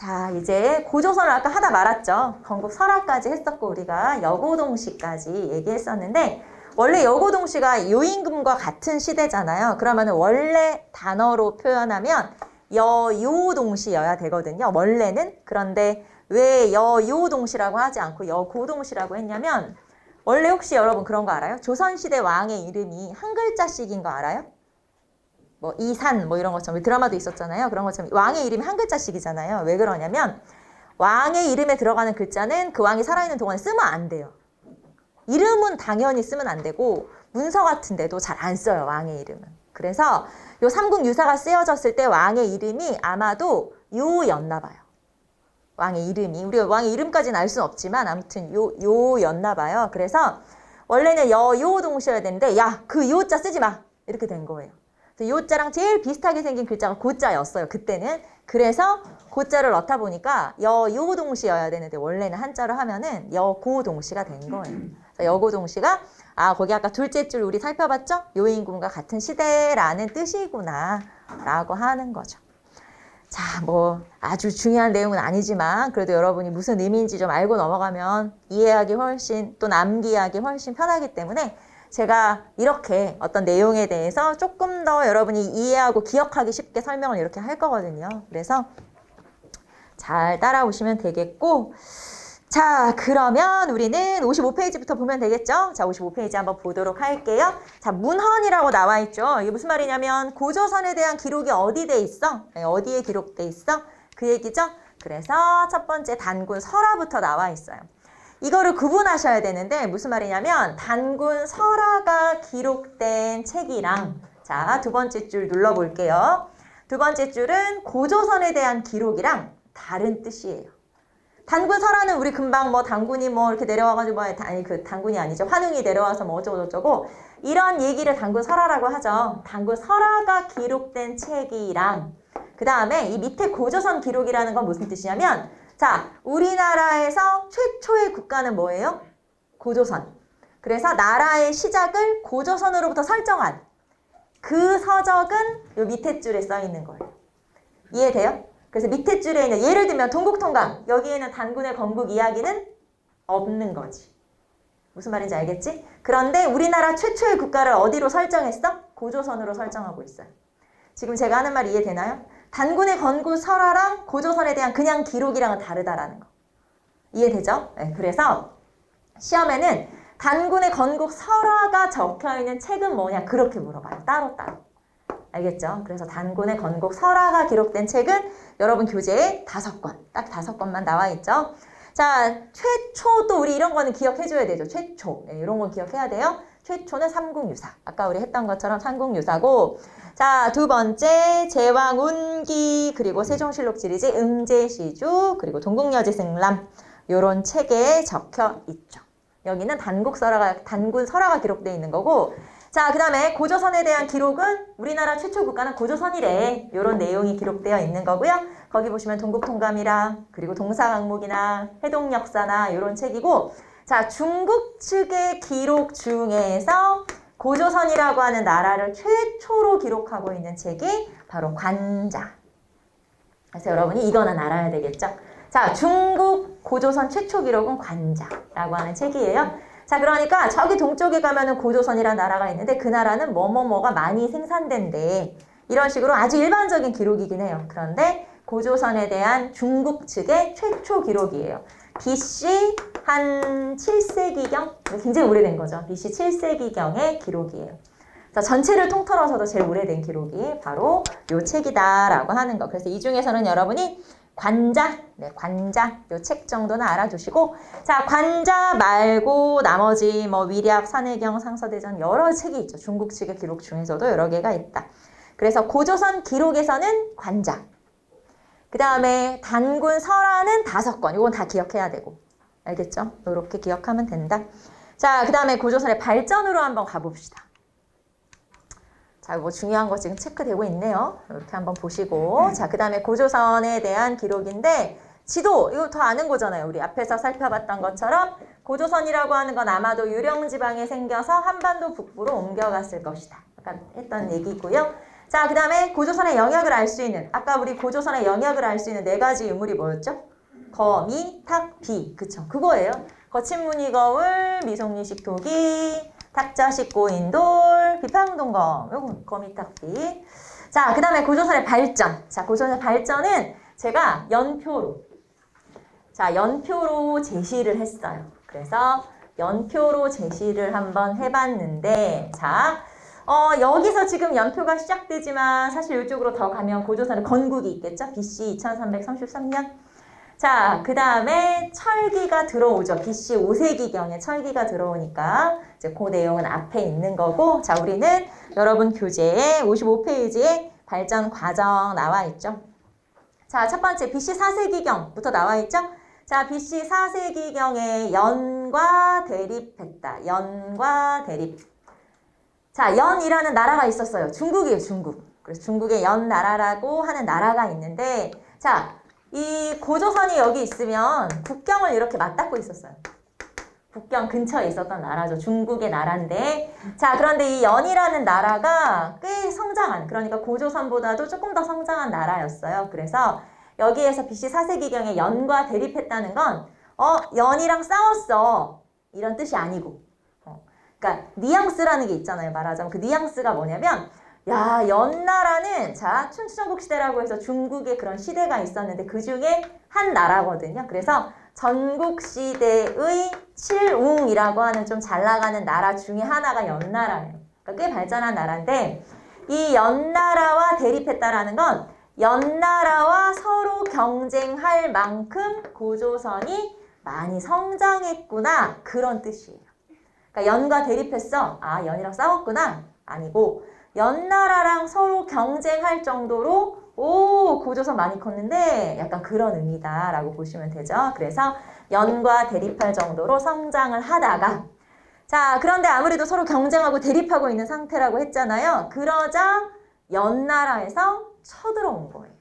자, 이제 고조선을 아까 하다 말았죠. 건국 설화까지 했었고 우리가 여고동시까지 얘기했었는데 원래 여고동시가 요임금과 같은 시대잖아요. 그러면 원래 단어로 표현하면 여요동시여야 되거든요. 원래는. 그런데 왜 여요동시라고 하지 않고 여고동시라고 했냐면 원래 혹시 여러분 그런 거 알아요? 조선시대 왕의 이름이 한 글자씩인 거 알아요? 뭐 이산 뭐 이런 것처럼 드라마도 있었잖아요. 그런 것처럼 왕의 이름이 한 글자씩이잖아요. 왜 그러냐면 왕의 이름에 들어가는 글자는 그 왕이 살아있는 동안에 쓰면 안 돼요. 이름은 당연히 쓰면 안 되고 문서 같은 데도 잘 안 써요. 왕의 이름은. 그래서 요 삼국유사가 쓰여졌을 때 왕의 이름이 아마도 요였나 봐요. 왕의 이름이. 우리가 왕의 이름까지는 알 수는 없지만 아무튼 요였나 봐요. 그래서 원래는 요동시여야 되는데 야, 그 요자 쓰지 마. 이렇게 된 거예요. 요자랑 제일 비슷하게 생긴 글자가 고자였어요. 그때는. 그래서 고자를 넣다 보니까 여요동시여야 되는데 원래는 한자로 하면은 여고동시가 된 거예요. 여고동시가 거기 아까 둘째 줄 우리 살펴봤죠? 요임금과 같은 시대라는 뜻이구나 라고 하는 거죠. 자, 뭐 아주 중요한 내용은 아니지만 그래도 여러분이 무슨 의미인지 좀 알고 넘어가면 이해하기 훨씬 또 남기하기 훨씬 편하기 때문에 제가 이렇게 어떤 내용에 대해서 조금 더 여러분이 이해하고 기억하기 쉽게 설명을 이렇게 할 거거든요. 그래서 잘 따라오시면 되겠고 자, 그러면 우리는 55페이지부터 보면 되겠죠? 자, 55페이지 한번 보도록 할게요. 자, 문헌이라고 나와 있죠? 이게 무슨 말이냐면 고조선에 대한 기록이 어디 돼 있어? 어디에 기록돼 있어? 그 얘기죠? 그래서 첫 번째 단군 설화부터 나와 있어요. 이거를 구분하셔야 되는데 무슨 말이냐면 단군 설화가 기록된 책이랑 자, 두 번째 줄 눌러볼게요. 두 번째 줄은 고조선에 대한 기록이랑 다른 뜻이에요. 단군 설화는 우리 금방 뭐 단군이 뭐 이렇게 내려와가지고 아니 그 단군이 아니죠. 환웅이 내려와서 뭐 어쩌고 저쩌고 이런 얘기를 단군 설화라고 하죠. 단군 설화가 기록된 책이랑 그 다음에 이 밑에 고조선 기록이라는 건 무슨 뜻이냐면 자, 우리나라에서 최초의 국가는 뭐예요? 고조선. 그래서 나라의 시작을 고조선으로부터 설정한 그 서적은 요 밑에 줄에 써 있는 거예요. 이해돼요? 그래서 밑에 줄에 있는 예를 들면 동국통감 여기에는 단군의 건국 이야기는 없는 거지. 무슨 말인지 알겠지? 그런데 우리나라 최초의 국가를 어디로 설정했어? 고조선으로 설정하고 있어요. 지금 제가 하는 말 이해되나요? 단군의 건국 설화랑 고조선에 대한 그냥 기록이랑은 다르다라는 거. 이해되죠? 네, 그래서 시험에는 단군의 건국 설화가 적혀있는 책은 뭐냐 그렇게 물어봐요. 따로따로. 알겠죠? 그래서 단군의 건국 설화가 기록된 책은 여러분 교재에 5권. 딱 5권만 나와 있죠? 자, 최초도 우리 이런 거는 기억해줘야 되죠. 최초. 네, 이런 건 기억해야 돼요. 최초는 삼국유사. 아까 우리 했던 것처럼 삼국유사고 자, 두 번째 제왕운기 그리고 세종실록 지리지 응제시주 그리고 동국여지승람 요런 책에 적혀 있죠. 여기는 단군 설화가 기록되어 있는 거고 자, 그 다음에 고조선에 대한 기록은 우리나라 최초 국가는 고조선이래. 요런 내용이 기록되어 있는 거고요. 거기 보시면 동국통감이랑 그리고 동사강목이나 해동역사나 요런 책이고 자, 중국 측의 기록 중에서 고조선이라고 하는 나라를 최초로 기록하고 있는 책이 바로 관자. 그래서 여러분이 이거는 알아야 되겠죠? 자, 중국 고조선 최초 기록은 관자라고 하는 책이에요. 자, 그러니까 저기 동쪽에 가면은 고조선이라는 나라가 있는데 그 나라는 뭐뭐뭐가 많이 생산된대. 이런 식으로 아주 일반적인 기록이긴 해요. 그런데 고조선에 대한 중국 측의 최초 기록이에요. BC 한 7세기경? 굉장히 오래된 거죠. BC 7세기경의 기록이에요. 자, 전체를 통틀어서도 제일 오래된 기록이 바로 요 책이다라고 하는 거. 그래서 이 중에서는 여러분이 관자, 네, 관자 요 책 정도는 알아두시고 자, 관자 말고 나머지 뭐 위략, 산해경, 상서대전 여러 책이 있죠. 중국 측의 기록 중에서도 여러 개가 있다. 그래서 고조선 기록에서는 관자. 그 다음에 단군 설화는 5권. 이건 다 기억해야 되고. 알겠죠? 이렇게 기억하면 된다. 자, 그 다음에 고조선의 발전으로 한번 가봅시다. 자, 뭐 중요한 거 지금 체크되고 있네요. 이렇게 한번 보시고. 자, 그 다음에 고조선에 대한 기록인데 지도, 이거 더 아는 거잖아요. 우리 앞에서 살펴봤던 것처럼 고조선이라고 하는 건 아마도 유령지방에 생겨서 한반도 북부로 옮겨갔을 것이다. 아까 했던 얘기고요. 자, 그 다음에 고조선의 영역을 알 수 있는, 아까 우리 고조선의 영역을 알 수 있는 네 가지 유물이 뭐였죠? 거, 미, 탁, 비. 그쵸? 그거예요. 거친 무늬 거울, 미송리식 토기, 탁자식 고인돌, 비파용동검. 요거 거미, 탁, 비. 자, 그 다음에 고조선의 발전. 자, 고조선의 발전은 제가 연표로, 자, 연표로 제시를 했어요. 그래서 연표로 제시를 한번 해봤는데, 자, 여기서 지금 연표가 시작되지만 사실 이쪽으로 더 가면 고조선의 건국이 있겠죠? BC 2333년. 자, 그 다음에 철기가 들어오죠. BC 5세기경에 철기가 들어오니까 이제 그 내용은 앞에 있는 거고, 자, 우리는 여러분 교재에 55페이지에 발전 과정 나와 있죠. 자, 첫 번째 BC 4세기경부터 나와 있죠. 자, BC 4세기경에 연과 대립했다. 연과 대립. 자, 연이라는 나라가 있었어요. 중국이에요, 중국. 그래서 중국의 연나라라고 하는 나라가 있는데, 자, 이 고조선이 여기 있으면 국경을 이렇게 맞닿고 있었어요. 국경 근처에 있었던 나라죠. 중국의 나라인데, 자, 그런데 이 연이라는 나라가 꽤 성장한, 그러니까 고조선보다도 조금 더 성장한 나라였어요. 그래서 여기에서 BC 4세기경에 연과 대립했다는 건, 연이랑 싸웠어. 이런 뜻이 아니고, 그러니까 뉘앙스라는 게 있잖아요. 말하자면 그 뉘앙스가 뭐냐면, 야, 연나라는 자 춘추전국 시대라고 해서 중국의 그런 시대가 있었는데 그 중에 한 나라거든요. 그래서 전국 시대의 칠웅이라고 하는 좀 잘 나가는 나라 중에 하나가 연나라예요. 그러니까 꽤 발전한 나라인데, 이 연나라와 대립했다라는 건 연나라와 서로 경쟁할 만큼 고조선이 많이 성장했구나, 그런 뜻이에요. 그러니까 연과 대립했어. 아, 연이랑 싸웠구나. 아니고 연나라랑 서로 경쟁할 정도로 고조선 많이 컸는데 약간 그런 의미다라고 보시면 되죠. 그래서 연과 대립할 정도로 성장을 하다가, 자, 그런데 아무래도 서로 경쟁하고 대립하고 있는 상태라고 했잖아요. 그러자 연나라에서 쳐들어온 거예요.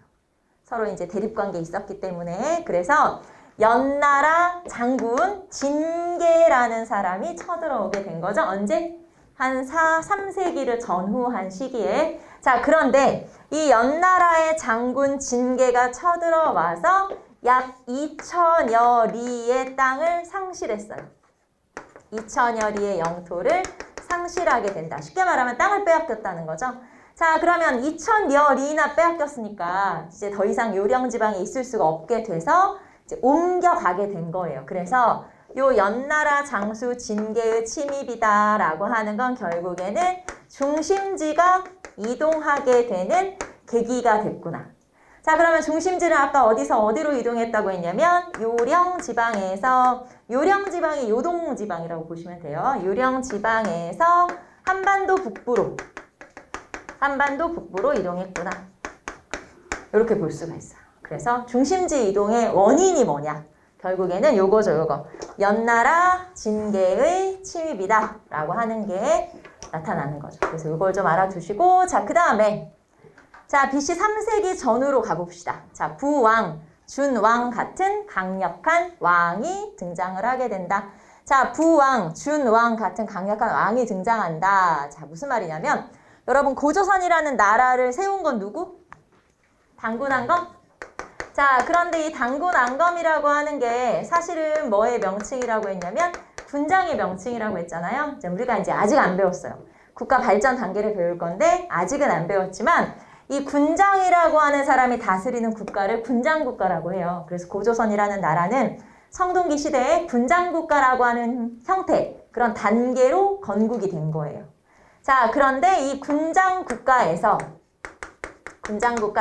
서로 이제 대립관계 있었기 때문에. 그래서 연나라 장군 진계라는 사람이 쳐들어오게 된 거죠. 언제? 한 3세기를 전후한 시기에. 자, 그런데 이 연나라의 장군 진계가 쳐들어와서 약 2천여 리의 땅을 상실했어요. 2천여 리의 영토를 상실하게 된다. 쉽게 말하면 땅을 빼앗겼다는 거죠. 자, 그러면 2천여 리나 빼앗겼으니까 이제 더 이상 요령지방에 있을 수가 없게 돼서 옮겨가게 된 거예요. 그래서 요 연나라 장수 진계의 침입이다라고 하는 건 결국에는 중심지가 이동하게 되는 계기가 됐구나. 자, 그러면 중심지는 아까 어디서 어디로 이동했다고 했냐면 요령지방에서, 요령지방이 요동지방이라고 보시면 돼요. 요령지방에서 한반도 북부로 이동했구나. 이렇게 볼 수가 있어요. 그래서 중심지 이동의 원인이 뭐냐? 결국에는 요거죠, 요거. 연나라 진계의 침입이다 라고 하는 게 나타나는 거죠. 그래서 요걸 좀 알아두시고, 자, 그 다음에 자, BC 3세기 전후로 가봅시다. 자, 부왕, 준왕 같은 강력한 왕이 등장을 하게 된다. 자, 부왕, 준왕 같은 강력한 왕이 등장한다. 자, 무슨 말이냐면, 여러분 고조선이라는 나라를 세운 건 누구? 당군안검? 자, 그런데 이 당군안검이라고 하는 게 사실은 뭐의 명칭이라고 했냐면 군장의 명칭이라고 했잖아요. 자, 우리가 이제 아직 안 배웠어요. 국가 발전 단계를 배울 건데 아직은 안 배웠지만 이 군장이라고 하는 사람이 다스리는 국가를 군장국가라고 해요. 그래서 고조선이라는 나라는 성동기 시대에 군장국가라고 하는 형태, 그런 단계로 건국이 된 거예요. 자, 그런데 이 군장국가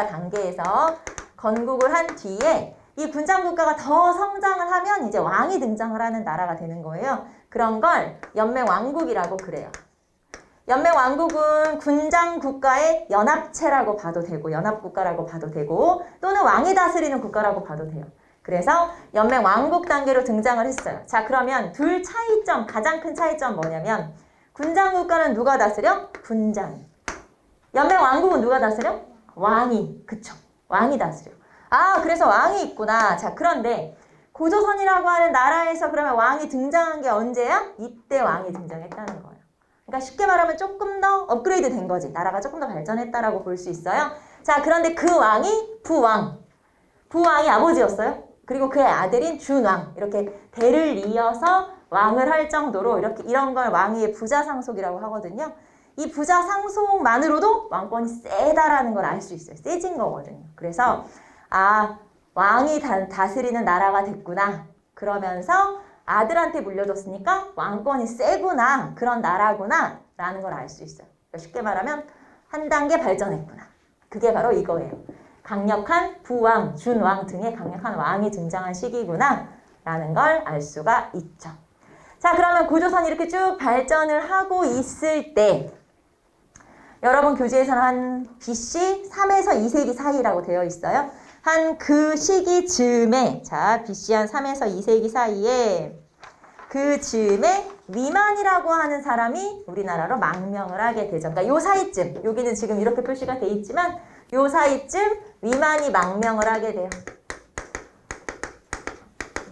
단계에서 건국을 한 뒤에 이 군장국가가 더 성장을 하면 이제 왕이 등장을 하는 나라가 되는 거예요. 그런 걸 연맹왕국이라고 그래요. 연맹왕국은 군장국가의 연합체라고 봐도 되고, 연합국가라고 봐도 되고, 또는 왕이 다스리는 국가라고 봐도 돼요. 그래서 연맹왕국 단계로 등장을 했어요. 자, 그러면 둘 차이점, 가장 큰 차이점 뭐냐면 군장국가는 누가 다스려? 군장이. 연맹왕국은 누가 다스려? 왕이. 그쵸. 왕이 다스려. 아, 그래서 왕이 있구나. 자, 그런데 고조선이라고 하는 나라에서 그러면 왕이 등장한 게 언제야? 이때 왕이 등장했다는 거예요. 그러니까 쉽게 말하면 조금 더 업그레이드 된 거지. 나라가 조금 더 발전했다라고 볼 수 있어요. 자, 그런데 그 왕이 부왕. 부왕이 아버지였어요. 그리고 그의 아들인 준왕. 이렇게 대를 이어서 왕을 할 정도로 이런 걸 왕위의 부자상속이라고 하거든요. 이 부자상속만으로도 왕권이 세다라는 걸 알 수 있어요. 세진 거거든요. 그래서 왕이 다스리는 나라가 됐구나. 그러면서 아들한테 물려줬으니까 왕권이 세구나. 그런 나라구나. 라는 걸 알 수 있어요. 그러니까 쉽게 말하면 한 단계 발전했구나. 그게 바로 이거예요. 강력한 부왕, 준왕 등의 강력한 왕이 등장한 시기구나. 라는 걸 알 수가 있죠. 자, 그러면 고조선이 이렇게 쭉 발전을 하고 있을 때 여러분 교재에서는 한 BC 3에서 2세기 사이라고 되어 있어요. 한 그 시기 즈음에, 자, BC 한 3에서 2세기 사이에 그 즈음에 위만이라고 하는 사람이 우리나라로 망명을 하게 되죠. 그러니까 요 사이쯤, 여기는 지금 이렇게 표시가 돼 있지만 요 사이쯤 위만이 망명을 하게 돼요.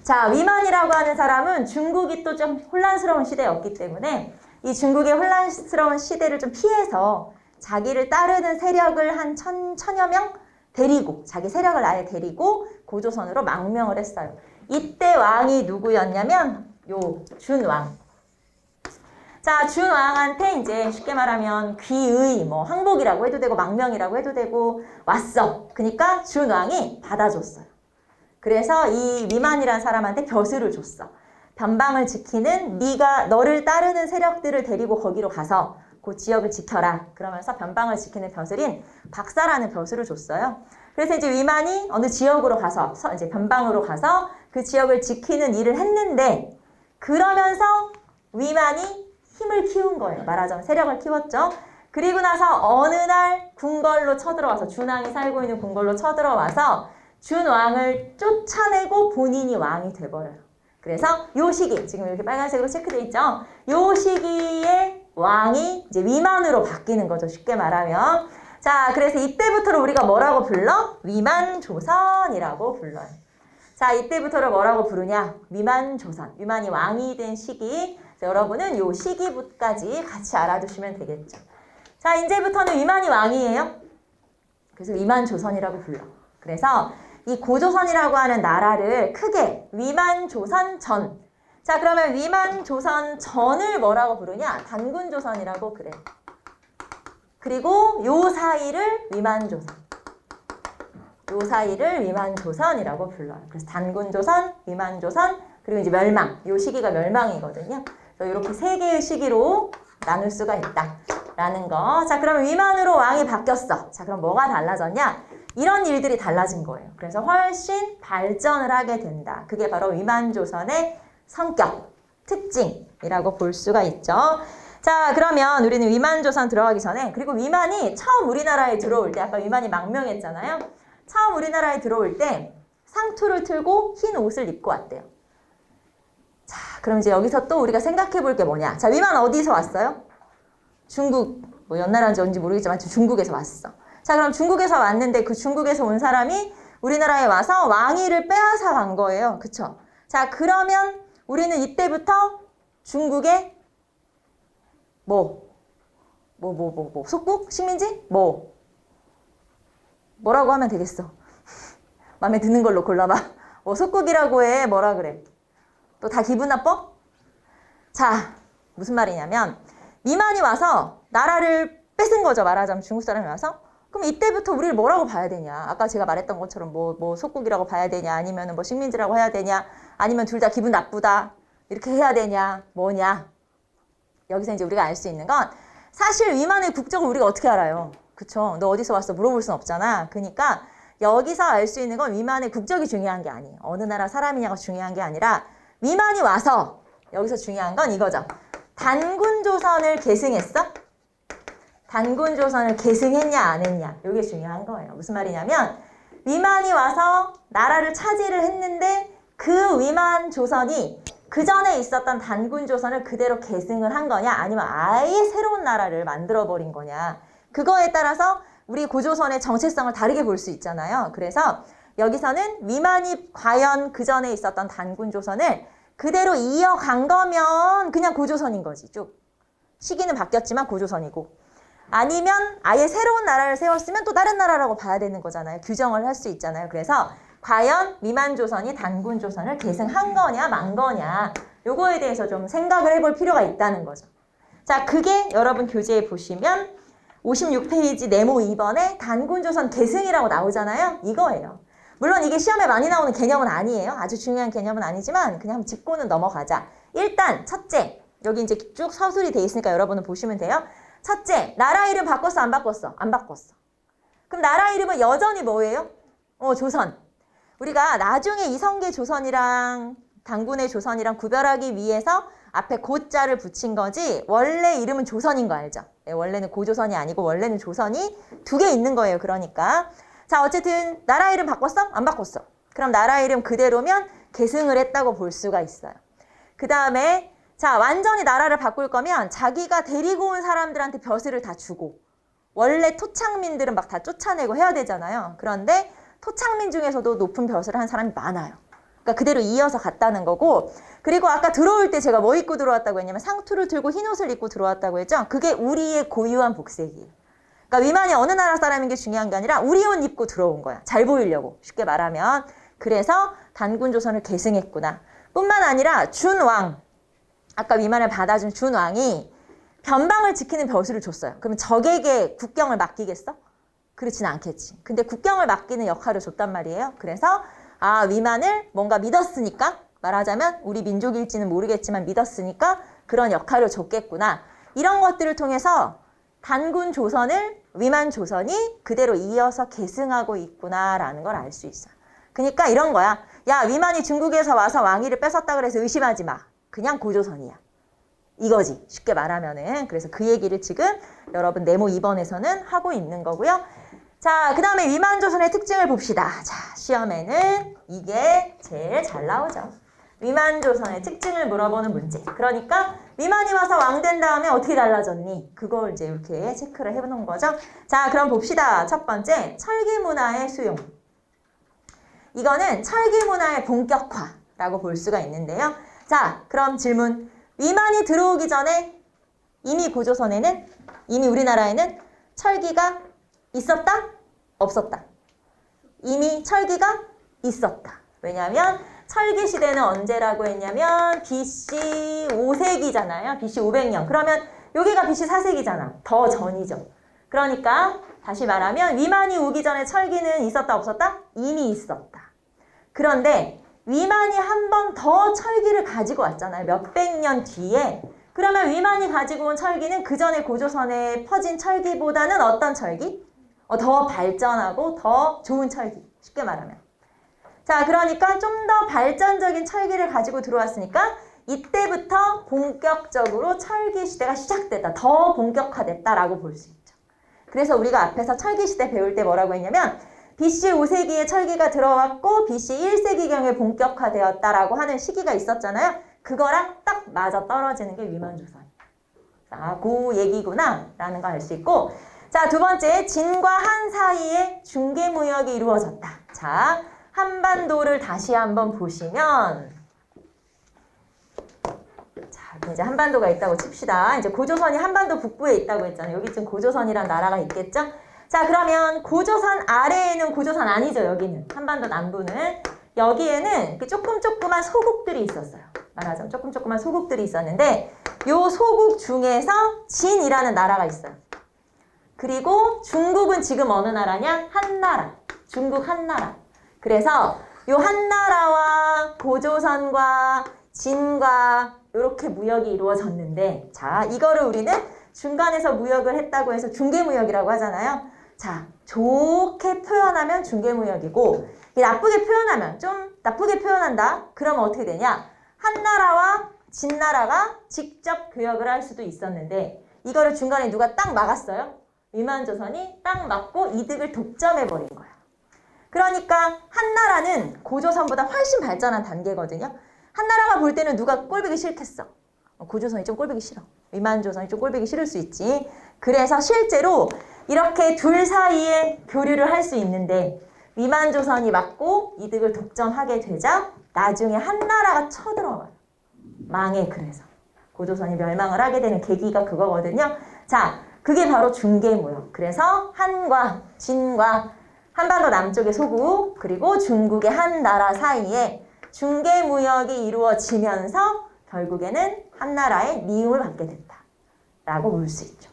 자, 위만이라고 하는 사람은 중국이 또 좀 혼란스러운 시대였기 때문에 이 중국의 혼란스러운 시대를 좀 피해서 자기를 따르는 세력을 한 천여 명 데리고, 자기 세력을 아예 데리고 고조선으로 망명을 했어요. 이때 왕이 누구였냐면 요 준왕. 자, 준왕한테 이제 쉽게 말하면 귀의, 뭐 항복이라고 해도 되고 망명이라고 해도 되고 왔어. 그러니까 준왕이 받아줬어요. 그래서 이 위만이라는 사람한테 벼슬을 줬어. 변방을 지키는 너를 따르는 세력들을 데리고 거기로 가서 그 지역을 지켜라. 그러면서 변방을 지키는 벼슬인 박사라는 벼슬을 줬어요. 그래서 이제 위만이 어느 지역으로 가서 이제 변방으로 가서 그 지역을 지키는 일을 했는데 그러면서 위만이 힘을 키운 거예요. 말하자면 세력을 키웠죠. 그리고 나서 어느 날 궁궐로 쳐들어와서 준왕이 살고 있는 궁궐로 쳐들어와서 준왕을 쫓아내고 본인이 왕이 돼버려요. 그래서 요 시기, 지금 이렇게 빨간색으로 체크되어 있죠. 요 시기에 왕이 이제 위만으로 바뀌는 거죠. 쉽게 말하면. 자, 그래서 이때부터를 우리가 뭐라고 불러? 위만조선이라고 불러요. 자, 이때부터를 뭐라고 부르냐? 위만조선. 위만이 왕이 된 시기. 여러분은 요 시기부까지 같이 알아두시면 되겠죠. 자, 이제부터는 위만이 왕이에요. 그래서 위만조선이라고 불러. 그래서 이 고조선이라고 하는 나라를 크게 위만조선 전. 자, 그러면 위만조선 전을 뭐라고 부르냐? 단군조선이라고 그래. 그리고 요 사이를 위만조선. 요 사이를 위만조선이라고 불러요. 그래서 단군조선, 위만조선, 그리고 이제 멸망. 요 시기가 멸망이거든요. 그래서 이렇게 세 개의 시기로 나눌 수가 있다라는 거. 자, 그러면 위만으로 왕이 바뀌었어. 자, 그럼 뭐가 달라졌냐? 이런 일들이 달라진 거예요. 그래서 훨씬 발전을 하게 된다. 그게 바로 위만조선의 성격, 특징이라고 볼 수가 있죠. 자, 그러면 우리는 위만조선 들어가기 전에, 그리고 위만이 처음 우리나라에 들어올 때, 아까 위만이 망명했잖아요. 처음 우리나라에 들어올 때 상투를 틀고 흰 옷을 입고 왔대요. 자, 그럼 이제 여기서 또 우리가 생각해 볼 게 뭐냐. 자, 위만 어디서 왔어요? 중국, 뭐 연나라인지 어딘지 모르겠지만 중국에서 왔어. 자, 그럼 중국에서 왔는데 그 중국에서 온 사람이 우리나라에 와서 왕위를 빼앗아 간 거예요. 그쵸? 자, 그러면 우리는 이때부터 중국의 속국? 식민지? 뭐라고 하면 되겠어? 마음에 드는 걸로 골라봐. 속국이라고 해. 뭐라 그래? 또 다 기분 나빠? 자, 무슨 말이냐면 위만이 와서 나라를 뺏은 거죠. 말하자면 중국 사람이 와서. 그럼 이때부터 우리를 뭐라고 봐야 되냐? 아까 제가 말했던 것처럼 속국이라고 봐야 되냐? 아니면 뭐 식민지라고 해야 되냐? 아니면 둘 다 기분 나쁘다? 이렇게 해야 되냐? 뭐냐? 여기서 이제 우리가 알 수 있는 건 사실 위만의 국적을 우리가 어떻게 알아요? 그쵸? 너 어디서 왔어? 물어볼 순 없잖아. 그러니까 여기서 알 수 있는 건 위만의 국적이 중요한 게 아니에요. 어느 나라 사람이냐가 중요한 게 아니라 위만이 와서 여기서 중요한 건 이거죠. 단군조선을 계승했어? 단군조선을 계승했냐 안 했냐? 이게 중요한 거예요. 무슨 말이냐면 위만이 와서 나라를 차지를 했는데 그 위만조선이 그 전에 있었던 단군조선을 그대로 계승을 한 거냐 아니면 아예 새로운 나라를 만들어버린 거냐. 그거에 따라서 우리 고조선의 정체성을 다르게 볼 수 있잖아요. 그래서 여기서는 위만이 과연 그 전에 있었던 단군조선을 그대로 이어간 거면 그냥 고조선인 거지 쭉. 시기는 바뀌었지만 고조선이고, 아니면 아예 새로운 나라를 세웠으면 또 다른 나라라고 봐야 되는 거잖아요. 규정을 할 수 있잖아요. 그래서 과연 위만조선이 단군조선을 계승한 거냐 만 거냐, 요거에 대해서 좀 생각을 해볼 필요가 있다는 거죠. 자, 그게 여러분 교재에 보시면 56페이지 네모 2번에 단군조선 계승이라고 나오잖아요. 이거예요. 물론 이게 시험에 많이 나오는 개념은 아니에요. 아주 중요한 개념은 아니지만 그냥 짚고는 넘어가자. 일단 첫째, 여기 이제 쭉 서술이 돼 있으니까 여러분은 보시면 돼요. 첫째, 나라 이름 바꿨어 안 바꿨어? 안 바꿨어. 그럼 나라 이름은 여전히 뭐예요? 조선. 우리가 나중에 이성계 조선이랑 단군의 조선이랑 구별하기 위해서 앞에 고자를 붙인 거지 원래 이름은 조선인 거 알죠? 네, 원래는 고조선이 아니고 원래는 조선이 두 개 있는 거예요. 그러니까 자, 어쨌든 나라 이름 바꿨어? 안 바꿨어. 그럼 나라 이름 그대로면 계승을 했다고 볼 수가 있어요. 그 다음에 자, 완전히 나라를 바꿀 거면 자기가 데리고 온 사람들한테 벼슬을 다 주고, 원래 토착민들은 막 다 쫓아내고 해야 되잖아요. 그런데 토착민 중에서도 높은 벼슬을 한 사람이 많아요. 그러니까 그대로 이어서 갔다는 거고, 그리고 아까 들어올 때 제가 뭐 입고 들어왔다고 했냐면 상투를 들고 흰옷을 입고 들어왔다고 했죠. 그게 우리의 고유한 복색이에요. 그러니까 위만이 어느 나라 사람인 게 중요한 게 아니라 우리 옷 입고 들어온 거야. 잘 보이려고, 쉽게 말하면. 그래서 단군조선을 계승했구나. 뿐만 아니라 준왕, 아까 위만을 받아준 준왕이 변방을 지키는 벼슬을 줬어요. 그러면 적에게 국경을 맡기겠어? 그렇진 않겠지. 근데 국경을 맡기는 역할을 줬단 말이에요. 그래서 위만을 뭔가 믿었으니까, 말하자면 우리 민족일지는 모르겠지만 믿었으니까 그런 역할을 줬겠구나. 이런 것들을 통해서 단군 조선을 위만 조선이 그대로 이어서 계승하고 있구나라는 걸 알 수 있어요. 그러니까 이런 거야. 야, 위만이 중국에서 와서 왕위를 뺏었다 그래서 의심하지 마. 그냥 고조선이야. 이거지. 쉽게 말하면은. 그래서 그 얘기를 지금 여러분 네모 2번에서는 하고 있는 거고요. 자, 그 다음에 위만조선의 특징을 봅시다. 자, 시험에는 이게 제일 잘 나오죠. 위만조선의 특징을 물어보는 문제. 그러니까 위만이 와서 왕 된 다음에 어떻게 달라졌니? 그걸 이제 이렇게 체크를 해보는 거죠. 자, 그럼 봅시다. 첫 번째, 철기문화의 수용. 이거는 철기문화의 본격화라고 볼 수가 있는데요. 자, 그럼 질문. 위만이 들어오기 전에 이미 고조선에는, 이미 우리나라에는 철기가 있었다? 없었다? 이미 철기가 있었다. 왜냐하면 철기 시대는 언제라고 했냐면 BC 5세기잖아요. BC 500년. 그러면 여기가 BC 4세기잖아. 더 전이죠. 그러니까 다시 말하면 위만이 오기 전에 철기는 있었다 없었다? 이미 있었다. 그런데 위만이 한 번 더 철기를 가지고 왔잖아요. 몇백 년 뒤에. 그러면 위만이 가지고 온 철기는 그 전에 고조선에 퍼진 철기보다는 어떤 철기? 더 발전하고 더 좋은 철기. 쉽게 말하면. 자, 그러니까 좀 더 발전적인 철기를 가지고 들어왔으니까 이때부터 본격적으로 철기 시대가 시작됐다. 더 본격화됐다라고 볼 수 있죠. 그래서 우리가 앞에서 철기 시대 배울 때 뭐라고 했냐면 BC 5세기에 철기가 들어왔고 BC 1세기경에 본격화되었다라고 하는 시기가 있었잖아요. 그거랑 딱 맞아 떨어지는 게 위만조선. 자, 그 얘기구나 라는 거 알 수 있고, 자, 두 번째, 진과 한 사이에 중개무역이 이루어졌다. 자, 한반도를 다시 한번 보시면, 자, 이제 한반도가 있다고 칩시다. 이제 고조선이 한반도 북부에 있다고 했잖아요. 여기쯤 고조선이란 나라가 있겠죠? 자, 그러면 고조선 아래에는 고조선 아니죠, 여기는. 한반도 남부는. 여기에는 조금조그만 소국들이 있었어요. 말하자면 조금조그만 소국들이 있었는데 요 소국 중에서 진이라는 나라가 있어요. 그리고 중국은 지금 어느 나라냐? 한나라. 중국 한나라. 그래서 요 한나라와 고조선과 진과 이렇게 무역이 이루어졌는데, 자, 이거를 우리는 중간에서 무역을 했다고 해서 중개무역이라고 하잖아요. 자, 좋게 표현하면 중개무역이고, 나쁘게 표현하면, 좀 나쁘게 표현한다? 그러면 어떻게 되냐? 한나라와 진나라가 직접 교역을 할 수도 있었는데 이거를 중간에 누가 딱 막았어요. 위만조선이 딱 막고 이득을 독점해버린 거야. 그러니까 한나라는 고조선보다 훨씬 발전한 단계거든요. 한나라가 볼 때는 누가 꼴보기 싫겠어. 고조선이 좀 꼴보기 싫어. 위만조선이 좀 꼴보기 싫을 수 있지. 그래서 실제로 이렇게 둘 사이에 교류를 할 수 있는데 위만조선이 막고 이득을 독점하게 되자 나중에 한나라가 쳐들어가요. 망해. 그래서 고조선이 멸망을 하게 되는 계기가 그거거든요. 자, 그게 바로 중개무역. 그래서 한과 진과 한반도 남쪽의 소국 그리고 중국의 한 나라 사이에 중개무역이 이루어지면서 결국에는 한나라의 미움을 받게 됐다라고 볼 수 있죠.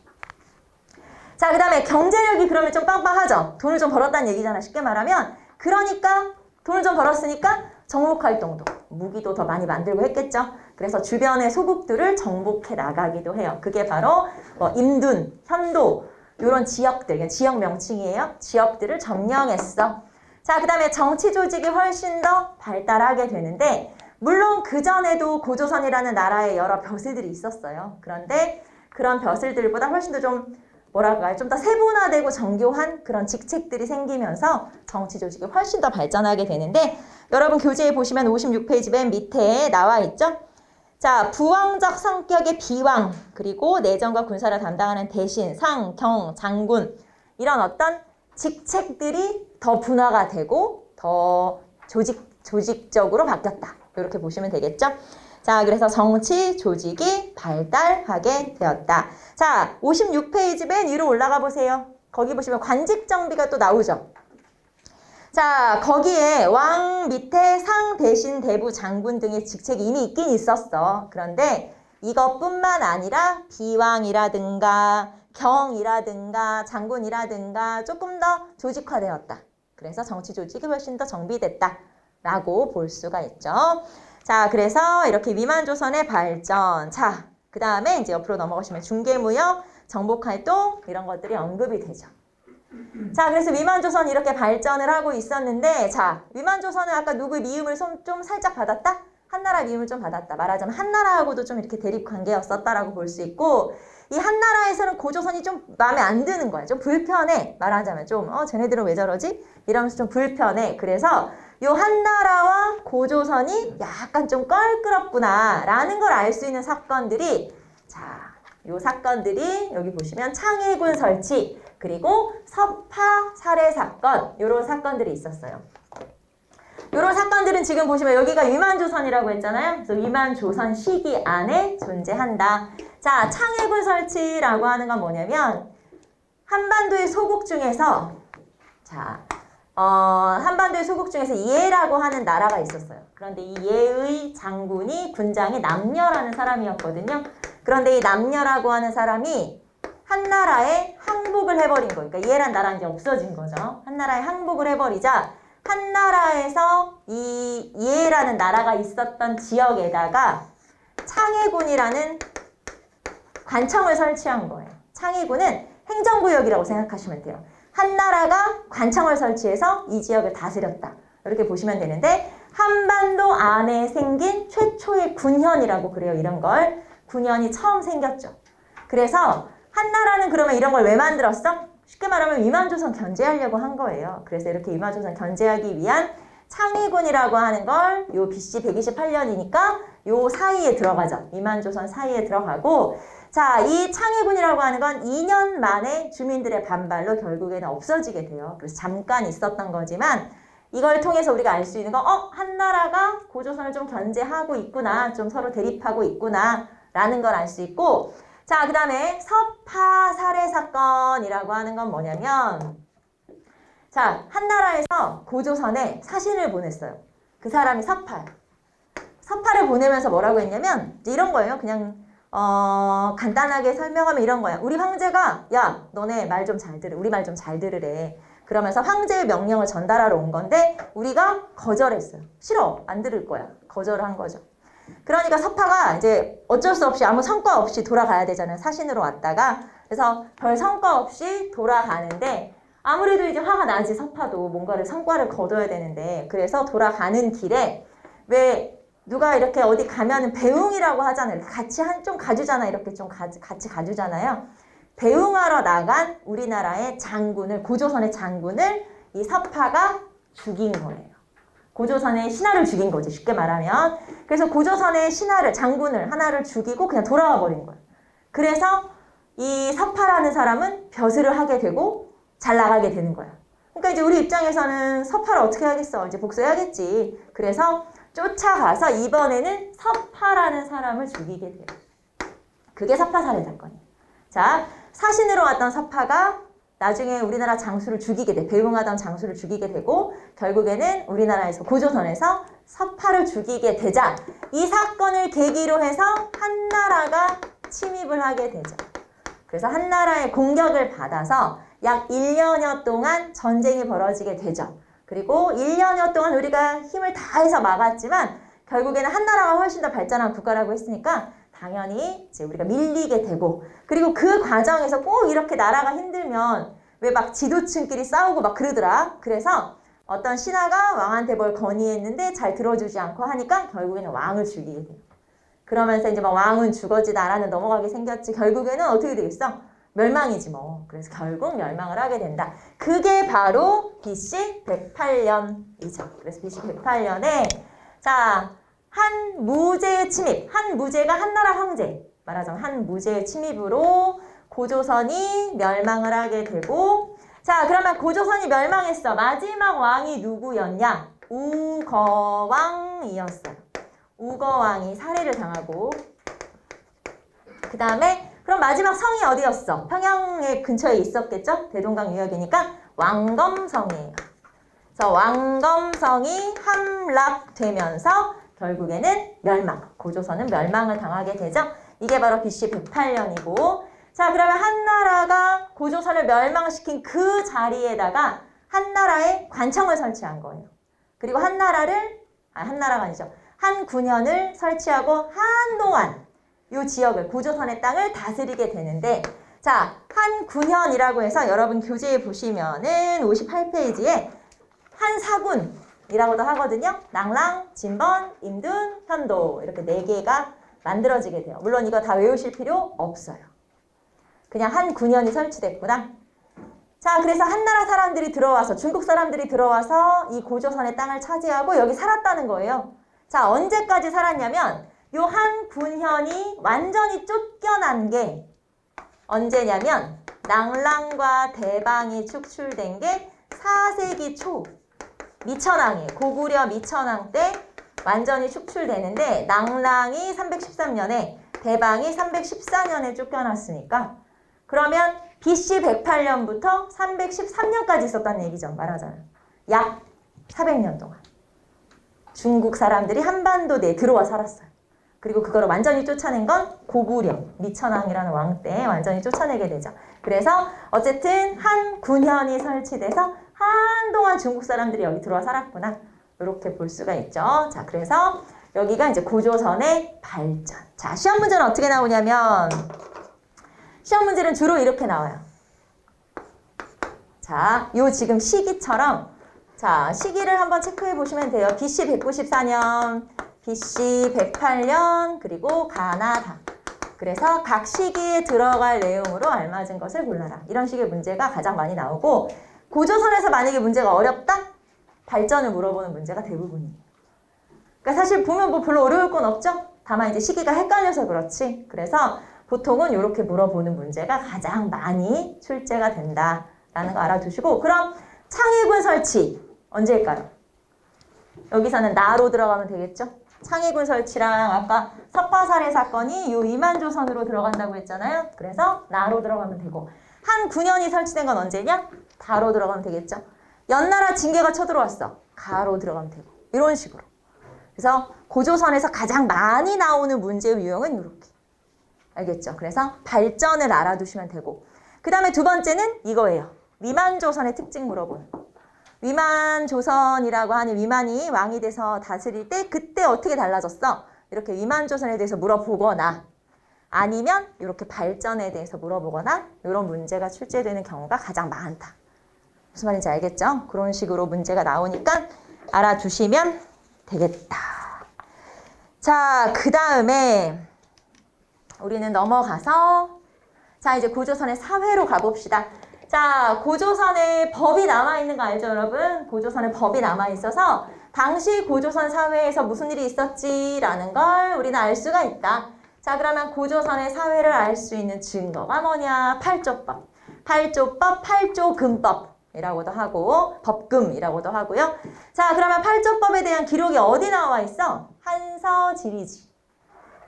자, 그 다음에 경제력이 그러면 좀 빵빵하죠. 돈을 좀 벌었다는 얘기잖아. 쉽게 말하면. 그러니까 돈을 좀 벌었으니까 정복활동도, 무기도 더 많이 만들고 했겠죠. 그래서 주변의 소국들을 정복해 나가기도 해요. 그게 바로 뭐 임둔, 현도 이런 지역들, 지역 명칭이에요. 지역들을 점령했어. 자, 그 다음에 정치 조직이 훨씬 더 발달하게 되는데 물론 그전에도 고조선이라는 나라에 여러 벼슬들이 있었어요. 그런데 그런 벼슬들보다 훨씬 더 좀 뭐랄까요? 좀 더 세분화되고 정교한 그런 직책들이 생기면서 정치 조직이 훨씬 더 발전하게 되는데 여러분 교재에 보시면 56페이지 맨 밑에 나와 있죠? 자, 부왕적 성격의 비왕, 그리고 내정과 군사를 담당하는 대신, 상, 경, 장군 이런 어떤 직책들이 더 분화가 되고 더 조직적으로 바뀌었다. 이렇게 보시면 되겠죠? 자, 그래서 정치 조직이 발달하게 되었다. 자, 56페이지 맨 위로 올라가 보세요. 거기 보시면 관직 정비가 또 나오죠. 자, 거기에 왕 밑에 상, 대신, 대부, 장군 등의 직책이 이미 있긴 있었어. 그런데 이것뿐만 아니라 비왕이라든가 경이라든가 장군이라든가 조금 더 조직화되었다. 그래서 정치 조직이 훨씬 더 정비됐다라고 볼 수가 있죠. 자, 그래서 이렇게 위만조선의 발전. 자, 그 다음에 이제 옆으로 넘어가시면 중개무역, 정복활동 이런 것들이 언급이 되죠. 자, 그래서 위만조선이 이렇게 발전을 하고 있었는데, 자, 위만조선은 아까 누구의 미움을 좀 살짝 받았다? 한나라 미움을 좀 받았다. 말하자면 한나라하고도 좀 이렇게 대립 관계였었다라고 볼 수 있고, 이 한나라에서는 고조선이 좀 마음에 안 드는 거야. 좀 불편해. 말하자면 좀, 쟤네들은 왜 저러지? 이러면서 좀 불편해. 그래서 요 한나라와 고조선이 약간 좀 껄끄럽구나 라는 걸 알 수 있는 사건들이, 자, 요 사건들이 여기 보시면 창해군 설치, 그리고 서파 살해 사건, 요런 사건들이 있었어요. 요런 사건들은 지금 보시면 여기가 위만조선이라고 했잖아요. 그래서 위만조선 시기 안에 존재한다. 자, 창해군 설치라고 하는 건 뭐냐면 한반도의 소국 중에서 한반도의 소국 중에서 예라고 하는 나라가 있었어요. 그런데 이 예의 장군이 군장의 남녀라는 사람이었거든요. 그런데 이 남녀라고 하는 사람이 한나라에 항복을 해버린 거예요. 그러니까 예란 나라는 이제 없어진 거죠. 한나라에 항복을 해버리자 한나라에서 이 예라는 나라가 있었던 지역에다가 창해군이라는 관청을 설치한 거예요. 창해군은 행정구역이라고 생각하시면 돼요. 한나라가 관청을 설치해서 이 지역을 다스렸다. 이렇게 보시면 되는데 한반도 안에 생긴 최초의 군현이라고 그래요. 이런 걸. 군현이 처음 생겼죠. 그래서 한나라는 그러면 이런 걸 왜 만들었어? 쉽게 말하면 위만조선 견제하려고 한 거예요. 그래서 이렇게 위만조선 견제하기 위한 창해군이라고 하는 걸 요 BC 128년이니까 요 사이에 들어가죠. 위만조선 사이에 들어가고 자, 이 창해군이라고 하는 건 2년 만에 주민들의 반발로 결국에는 없어지게 돼요. 그래서 잠깐 있었던 거지만 이걸 통해서 우리가 알 수 있는 건 한나라가 고조선을 좀 견제하고 있구나. 좀 서로 대립하고 있구나. 라는 걸 알 수 있고 자, 그 다음에 서파 살해 사건이라고 하는 건 뭐냐면 자, 한나라에서 고조선에 사신을 보냈어요. 그 사람이 서파예요. 서파를 보내면서 뭐라고 했냐면 이런 거예요. 그냥 간단하게 설명하면 이런 거야. 우리 황제가 야, 너네 말 좀 잘 들으. 우리 말 좀 잘 들으래. 그러면서 황제의 명령을 전달하러 온 건데 우리가 거절했어요. 싫어. 안 들을 거야. 거절을 한 거죠. 그러니까 서파가 이제 어쩔 수 없이 아무 성과 없이 돌아가야 되잖아요. 사신으로 왔다가. 그래서 별 성과 없이 돌아가는데 아무래도 이제 화가 나지. 서파도 뭔가를 성과를 거둬야 되는데 그래서 돌아가는 길에 왜 누가 이렇게 어디 가면은 배웅이라고 하잖아요. 같이 좀 가주잖아. 이렇게 좀 같이 가주잖아요. 배웅하러 나간 우리나라의 장군을, 고조선의 장군을 이 서파가 죽인 거예요. 고조선의 신하를 죽인 거지, 쉽게 말하면. 그래서 고조선의 신하를, 장군을 하나를 죽이고 그냥 돌아와 버린 거예요. 그래서 이 서파라는 사람은 벼슬을 하게 되고 잘 나가게 되는 거야. 그러니까 이제 우리 입장에서는 서파를 어떻게 하겠어? 이제 복수해야겠지. 그래서 쫓아가서 이번에는 서파라는 사람을 죽이게 돼요. 그게 서파 살해 사건이에요. 자, 사신으로 왔던 서파가 나중에 우리나라 장수를 죽이게 돼. 배웅하던 장수를 죽이게 되고 결국에는 우리나라에서 고조선에서 서파를 죽이게 되자 이 사건을 계기로 해서 한나라가 침입을 하게 되죠. 그래서 한나라의 공격을 받아서 약 1년여 동안 전쟁이 벌어지게 되죠. 그리고 1년여 동안 우리가 힘을 다해서 막았지만 결국에는 한나라가 훨씬 더 발전한 국가라고 했으니까 당연히 이제 우리가 밀리게 되고 그리고 그 과정에서 꼭 이렇게 나라가 힘들면 왜 막 지도층끼리 싸우고 막 그러더라. 그래서 어떤 신하가 왕한테 뭘 건의했는데 잘 들어주지 않고 하니까 결국에는 왕을 죽이게 돼요. 그러면서 이제 막 왕은 죽었지 나라는 넘어가게 생겼지 결국에는 어떻게 되겠어? 멸망이지 뭐. 그래서 결국 멸망을 하게 된다. 그게 바로 BC 108년이죠. 그래서 BC 108년에 자, 한 무제의 침입, 한 무제가 한나라 황제, 말하자면 한 무제의 침입으로 고조선이 멸망을 하게 되고 자, 그러면 고조선이 멸망했어. 마지막 왕이 누구였냐? 우거왕이었어요. 우거왕이 살해를 당하고 그 다음에 그럼 마지막 성이 어디였어? 평양의 근처에 있었겠죠? 대동강 유역이니까 왕검성이에요. 그래서 왕검성이 함락되면서 결국에는 멸망, 고조선은 멸망을 당하게 되죠. 이게 바로 BC 108년이고 자 그러면 한나라가 고조선을 멸망시킨 그 자리에다가 한나라의 관청을 설치한 거예요. 그리고 한나라가 아니죠. 한 군현을 설치하고 한동안 이 지역을 고조선의 땅을 다스리게 되는데 자, 한 군현이라고 해서 여러분 교재에 보시면은 58페이지에 한 사군이라고도 하거든요. 낭랑, 진번, 임둔, 현도 이렇게 4개가 만들어지게 돼요. 물론 이거 다 외우실 필요 없어요. 그냥 한 군현이 설치됐구나. 자, 그래서 한나라 사람들이 들어와서 중국 사람들이 들어와서 이 고조선의 땅을 차지하고 여기 살았다는 거예요. 자, 언제까지 살았냐면 요 한 군현이 완전히 쫓겨난 게 언제냐면 낭랑과 대방이 축출된 게 4세기 초 미천왕이에요. 고구려 미천왕 때 완전히 축출되는데 낭랑이 313년에 대방이 314년에 쫓겨났으니까 그러면 BC 108년부터 313년까지 있었다는 얘기죠. 말하자면 약 400년 동안 중국 사람들이 한반도 내에 들어와 살았어요. 그리고 그거를 완전히 쫓아낸 건 고구려 미천왕이라는 왕 때 완전히 쫓아내게 되죠. 그래서 어쨌든 한 군현이 설치돼서 한동안 중국 사람들이 여기 들어와 살았구나. 이렇게 볼 수가 있죠. 자, 그래서 여기가 이제 고조선의 발전. 자, 시험 문제는 어떻게 나오냐면 시험 문제는 주로 이렇게 나와요. 자, 요 지금 시기처럼 자, 시기를 한번 체크해 보시면 돼요. BC 194년, BC 108년, 그리고 가나다. 그래서 각 시기에 들어갈 내용으로 알맞은 것을 골라라. 이런 식의 문제가 가장 많이 나오고 고조선에서 만약에 문제가 어렵다? 발전을 물어보는 문제가 대부분이에요. 그러니까 사실 보면 뭐 별로 어려울 건 없죠? 다만 이제 시기가 헷갈려서 그렇지. 그래서 보통은 이렇게 물어보는 문제가 가장 많이 출제가 된다라는 거 알아두시고 그럼 창의군 설치 언제일까요? 여기서는 나로 들어가면 되겠죠? 창의군 설치랑 아까 석파살해 사건이 요 이만조선으로 들어간다고 했잖아요. 그래서 나로 들어가면 되고 한 9년이 설치된 건 언제냐? 가로 들어가면 되겠죠? 연나라 징계가 쳐들어왔어. 가로 들어가면 되고 이런 식으로. 그래서 고조선에서 가장 많이 나오는 문제의 유형은 이렇게. 알겠죠? 그래서 발전을 알아두시면 되고 그 다음에 두 번째는 이거예요. 위만조선의 특징 물어보는 거. 위만조선이라고 하는 위만이 왕이 돼서 다스릴 때 그때 어떻게 달라졌어? 이렇게 위만조선에 대해서 물어보거나 아니면 이렇게 발전에 대해서 물어보거나 이런 문제가 출제되는 경우가 가장 많다. 무슨 말인지 알겠죠? 그런 식으로 문제가 나오니까 알아두시면 되겠다. 자, 그 다음에 우리는 넘어가서 자 이제 고조선의 사회로 가봅시다. 자, 고조선에 법이 남아있는 거 알죠, 여러분? 고조선에 법이 남아있어서 당시 고조선 사회에서 무슨 일이 있었지라는 걸 우리는 알 수가 있다. 자, 그러면 고조선의 사회를 알 수 있는 증거가 뭐냐? 팔조법. 팔조법, 팔조금법이라고도 하고 법금이라고도 하고요. 자, 그러면 팔조법에 대한 기록이 어디 나와 있어? 한서지리지.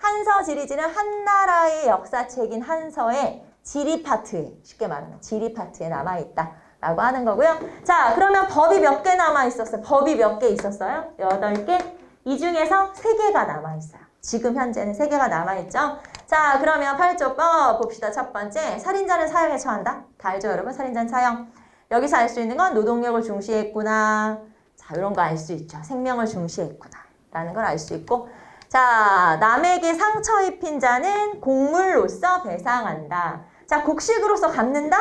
한서 지리지는 한나라의 역사책인 한서의 지리 파트에, 쉽게 말하면 지리 파트에 남아있다라고 하는 거고요. 자, 그러면 법이 몇 개 남아있었어요? 법이 몇 개 있었어요? 8개? 이 중에서 3개가 남아있어요. 지금 현재는 3개가 남아있죠? 자, 그러면 8조법 봅시다. 첫 번째, 살인자는 사형에 처한다. 다 알죠, 여러분? 살인자는 사형. 여기서 알 수 있는 건 노동력을 중시했구나. 자, 이런 거 알 수 있죠. 생명을 중시했구나. 라는 걸 알 수 있고. 자, 남에게 상처 입힌 자는 곡물로서 배상한다. 자, 곡식으로서 갚는다?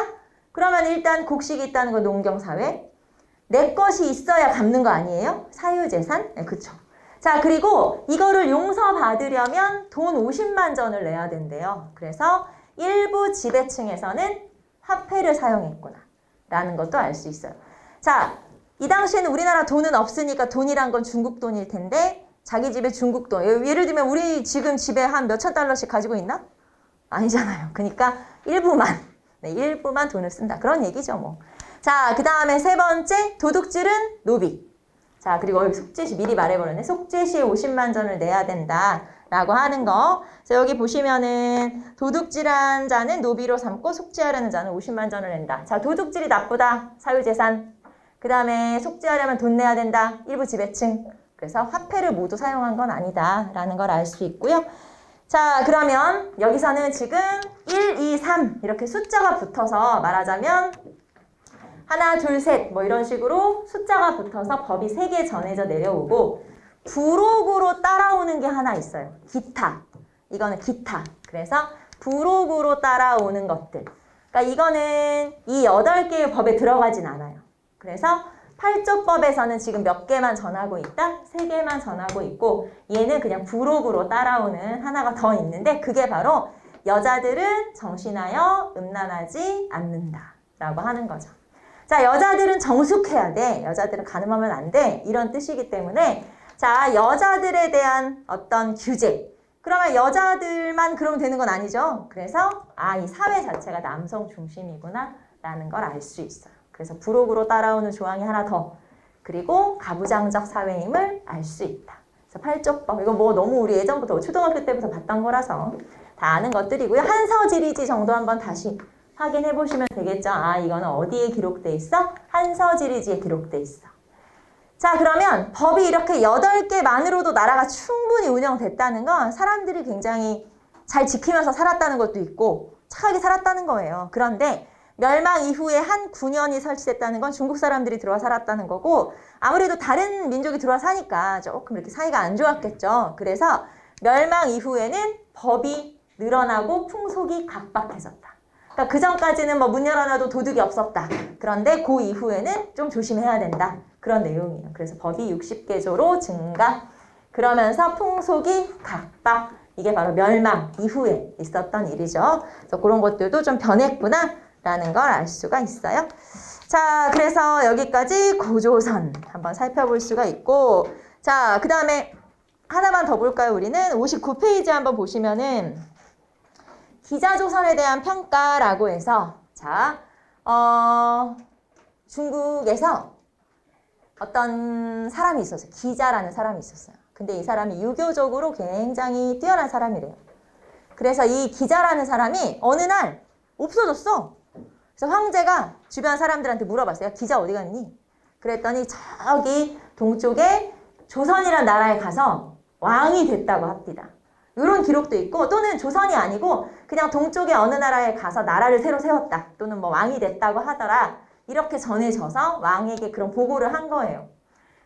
그러면 일단 곡식이 있다는 건 농경사회. 내 것이 있어야 갚는 거 아니에요? 사유재산? 네, 그쵸. 자, 그리고 이거를 용서받으려면 돈 50만 전을 내야 된대요. 그래서 일부 지배층에서는 화폐를 사용했구나. 라는 것도 알 수 있어요. 자, 이 당시에는 우리나라 돈은 없으니까 돈이란 건 중국 돈일 텐데 자기 집에 중국 돈. 예를 들면 우리 지금 집에 한 몇천 달러씩 가지고 있나? 아니잖아요. 그러니까 일부만. 네, 일부만 돈을 쓴다. 그런 얘기죠, 뭐. 자, 그 다음에 세 번째, 도둑질은 노비. 자, 그리고 여기 속죄시 미리 말해버렸네. 속죄시에 50만 전을 내야 된다라고 하는 거. 자, 여기 보시면은 도둑질한 자는 노비로 삼고 속죄하려는 자는 50만 전을 낸다. 자, 도둑질이 나쁘다. 사유재산. 그 다음에 속죄하려면 돈 내야 된다. 일부 지배층. 그래서 화폐를 모두 사용한 건 아니다라는 걸 알 수 있고요. 자, 그러면 여기서는 지금 1, 2, 3 이렇게 숫자가 붙어서 말하자면 하나, 둘, 셋 뭐 이런 식으로 숫자가 붙어서 법이 3개 전해져 내려오고 부록으로 따라오는 게 하나 있어요. 기타. 이거는 기타. 그래서 부록으로 따라오는 것들. 그러니까 이거는 이 8개의 법에 들어가진 않아요. 그래서 8조법에서는 지금 몇 개만 전하고 있다? 3개만 전하고 있고 얘는 그냥 부록으로 따라오는 하나가 더 있는데 그게 바로 여자들은 정신하여 음란하지 않는다 라고 하는 거죠. 자, 여자들은 정숙해야 돼. 여자들은 간음하면 안 돼. 이런 뜻이기 때문에 자, 여자들에 대한 어떤 규제. 그러면 여자들만 그러면 되는 건 아니죠. 그래서 이 사회 자체가 남성 중심이구나 라는 걸 알 수 있어요. 그래서 부록으로 따라오는 조항이 하나 더. 그리고 가부장적 사회임을 알 수 있다. 그래서 8조법. 이거 뭐 너무 우리 예전부터 초등학교 때부터 봤던 거라서 다 아는 것들이고요. 한서지리지 정도 한번 다시 확인해 보시면 되겠죠. 이거는 어디에 기록돼 있어? 한서지리지에 기록돼 있어. 자, 그러면 법이 이렇게 8개만으로도 나라가 충분히 운영됐다는 건 사람들이 굉장히 잘 지키면서 살았다는 것도 있고 착하게 살았다는 거예요. 그런데 멸망 이후에 한 9년이 설치됐다는 건 중국 사람들이 들어와 살았다는 거고 아무래도 다른 민족이 들어와 사니까 조금 이렇게 사이가 안 좋았겠죠. 그래서 멸망 이후에는 법이 늘어나고 풍속이 각박해졌다. 그러니까 그 전까지는 뭐 문 열어놔도 도둑이 없었다. 그런데 그 이후에는 좀 조심해야 된다. 그런 내용이에요. 그래서 법이 60개조로 증가. 그러면서 풍속이 각박. 이게 바로 멸망 이후에 있었던 일이죠. 그래서 그런 것들도 좀 변했구나 라는 걸 알 수가 있어요. 자, 그래서 여기까지 고조선 한번 살펴볼 수가 있고 자, 그 다음에 하나만 더 볼까요? 우리는 59페이지 한번 보시면은 기자조선에 대한 평가라고 해서 자, 중국에서 어떤 사람이 있었어요. 기자라는 사람이 있었어요. 근데 이 사람이 유교적으로 굉장히 뛰어난 사람이래요. 그래서 이 기자라는 사람이 어느 날 없어졌어. 그래서 황제가 주변 사람들한테 물어봤어요. 기자 어디 갔니? 그랬더니 저기 동쪽에 조선이라는 나라에 가서 왕이 됐다고 합니다. 이런 기록도 있고 또는 조선이 아니고 그냥 동쪽의 어느 나라에 가서 나라를 새로 세웠다. 또는 뭐 왕이 됐다고 하더라. 이렇게 전해져서 왕에게 그런 보고를 한 거예요.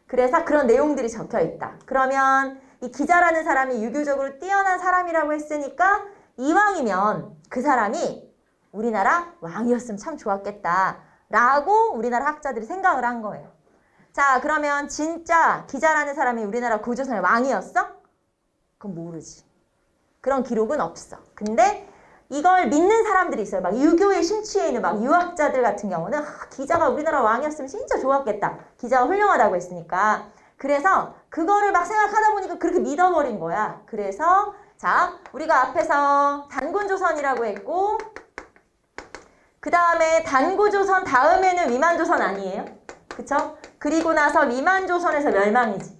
그래서 그런 내용들이 적혀 있다. 그러면 이 기자라는 사람이 유교적으로 뛰어난 사람이라고 했으니까 이왕이면 그 사람이 우리나라 왕이었으면 참 좋았겠다 라고 우리나라 학자들이 생각을 한 거예요. 자, 그러면 진짜 기자라는 사람이 우리나라 고조선의 왕이었어? 그건 모르지. 그런 기록은 없어. 근데 이걸 믿는 사람들이 있어요. 막 유교에 심취해 있는 막 유학자들 같은 경우는 기자가 우리나라 왕이었으면 진짜 좋았겠다. 기자가 훌륭하다고 했으니까. 그래서 그거를 막 생각하다 보니까 그렇게 믿어버린 거야. 그래서 자, 우리가 앞에서 단군조선이라고 했고 그 다음에 단구조선 다음에는 위만조선 아니에요? 그쵸? 그리고 나서 위만조선에서 멸망이지.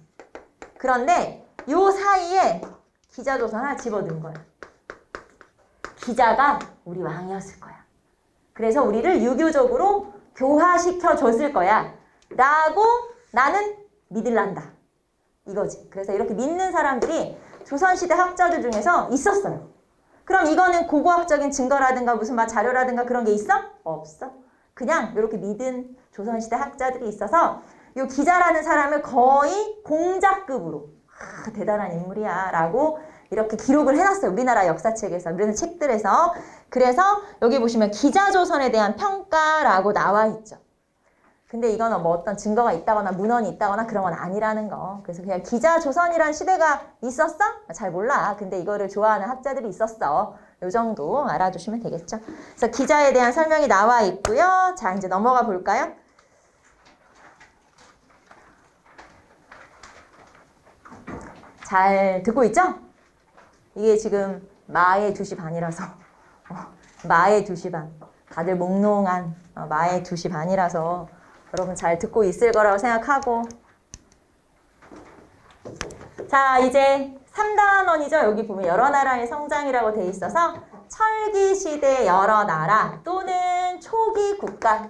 그런데 요 사이에 기자조선 하나 집어넣은 거야. 기자가 우리 왕이었을 거야. 그래서 우리를 유교적으로 교화시켜줬을 거야. 라고 나는 믿을란다. 이거지. 그래서 이렇게 믿는 사람들이 조선시대 학자들 중에서 있었어요. 그럼 이거는 고고학적인 증거라든가 무슨 자료라든가 그런 게 있어? 없어. 그냥 이렇게 믿은 조선시대 학자들이 있어서 이 기자라는 사람을 거의 공자급으로 대단한 인물이야 라고 이렇게 기록을 해놨어요. 우리나라 역사책에서, 우리나라 책들에서. 그래서 여기 보시면 기자조선에 대한 평가라고 나와 있죠. 근데 이거는 뭐 어떤 증거가 있다거나 문헌이 있다거나 그런 건 아니라는 거. 그래서 그냥 기자조선이란 시대가 있었어? 잘 몰라. 근데 이거를 좋아하는 학자들이 있었어. 요 정도 알아두시면 되겠죠. 그래서 기자에 대한 설명이 나와 있고요. 자, 이제 넘어가 볼까요? 잘 듣고 있죠? 이게 지금 마의 2시 반이라서 마의 2시 반. 다들 몽롱한 마의 2시 반이라서 여러분 잘 듣고 있을 거라고 생각하고. 자, 이제 3단원이죠. 여기 보면 여러 나라의 성장이라고 돼 있어서 철기 시대 여러 나라 또는 초기 국가.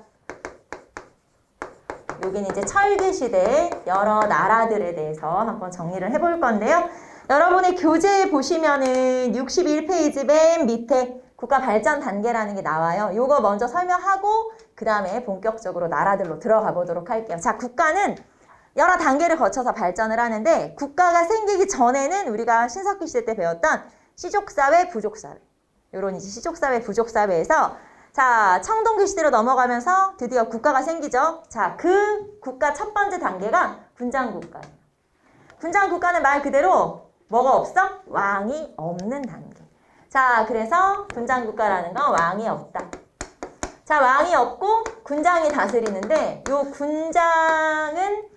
여기는 이제 철기 시대 여러 나라들에 대해서 한번 정리를 해볼 건데요. 여러분의 교재에 보시면은 61페이지 맨 밑에 국가 발전 단계라는 게 나와요. 요거 먼저 설명하고 그 다음에 본격적으로 나라들로 들어가 보도록 할게요. 자, 국가는 여러 단계를 거쳐서 발전을 하는데 국가가 생기기 전에는 우리가 신석기 시대 때 배웠던 시족사회, 부족사회. 요런 이제 시족사회, 부족사회에서 자, 청동기 시대로 넘어가면서 드디어 국가가 생기죠. 자, 그 국가 첫 번째 단계가 군장국가예요. 군장국가는 말 그대로 뭐가 없어? 왕이 없는 단계. 자, 그래서 군장국가라는 건 왕이 없다. 자, 왕이 없고 군장이 다스리는데 요 군장은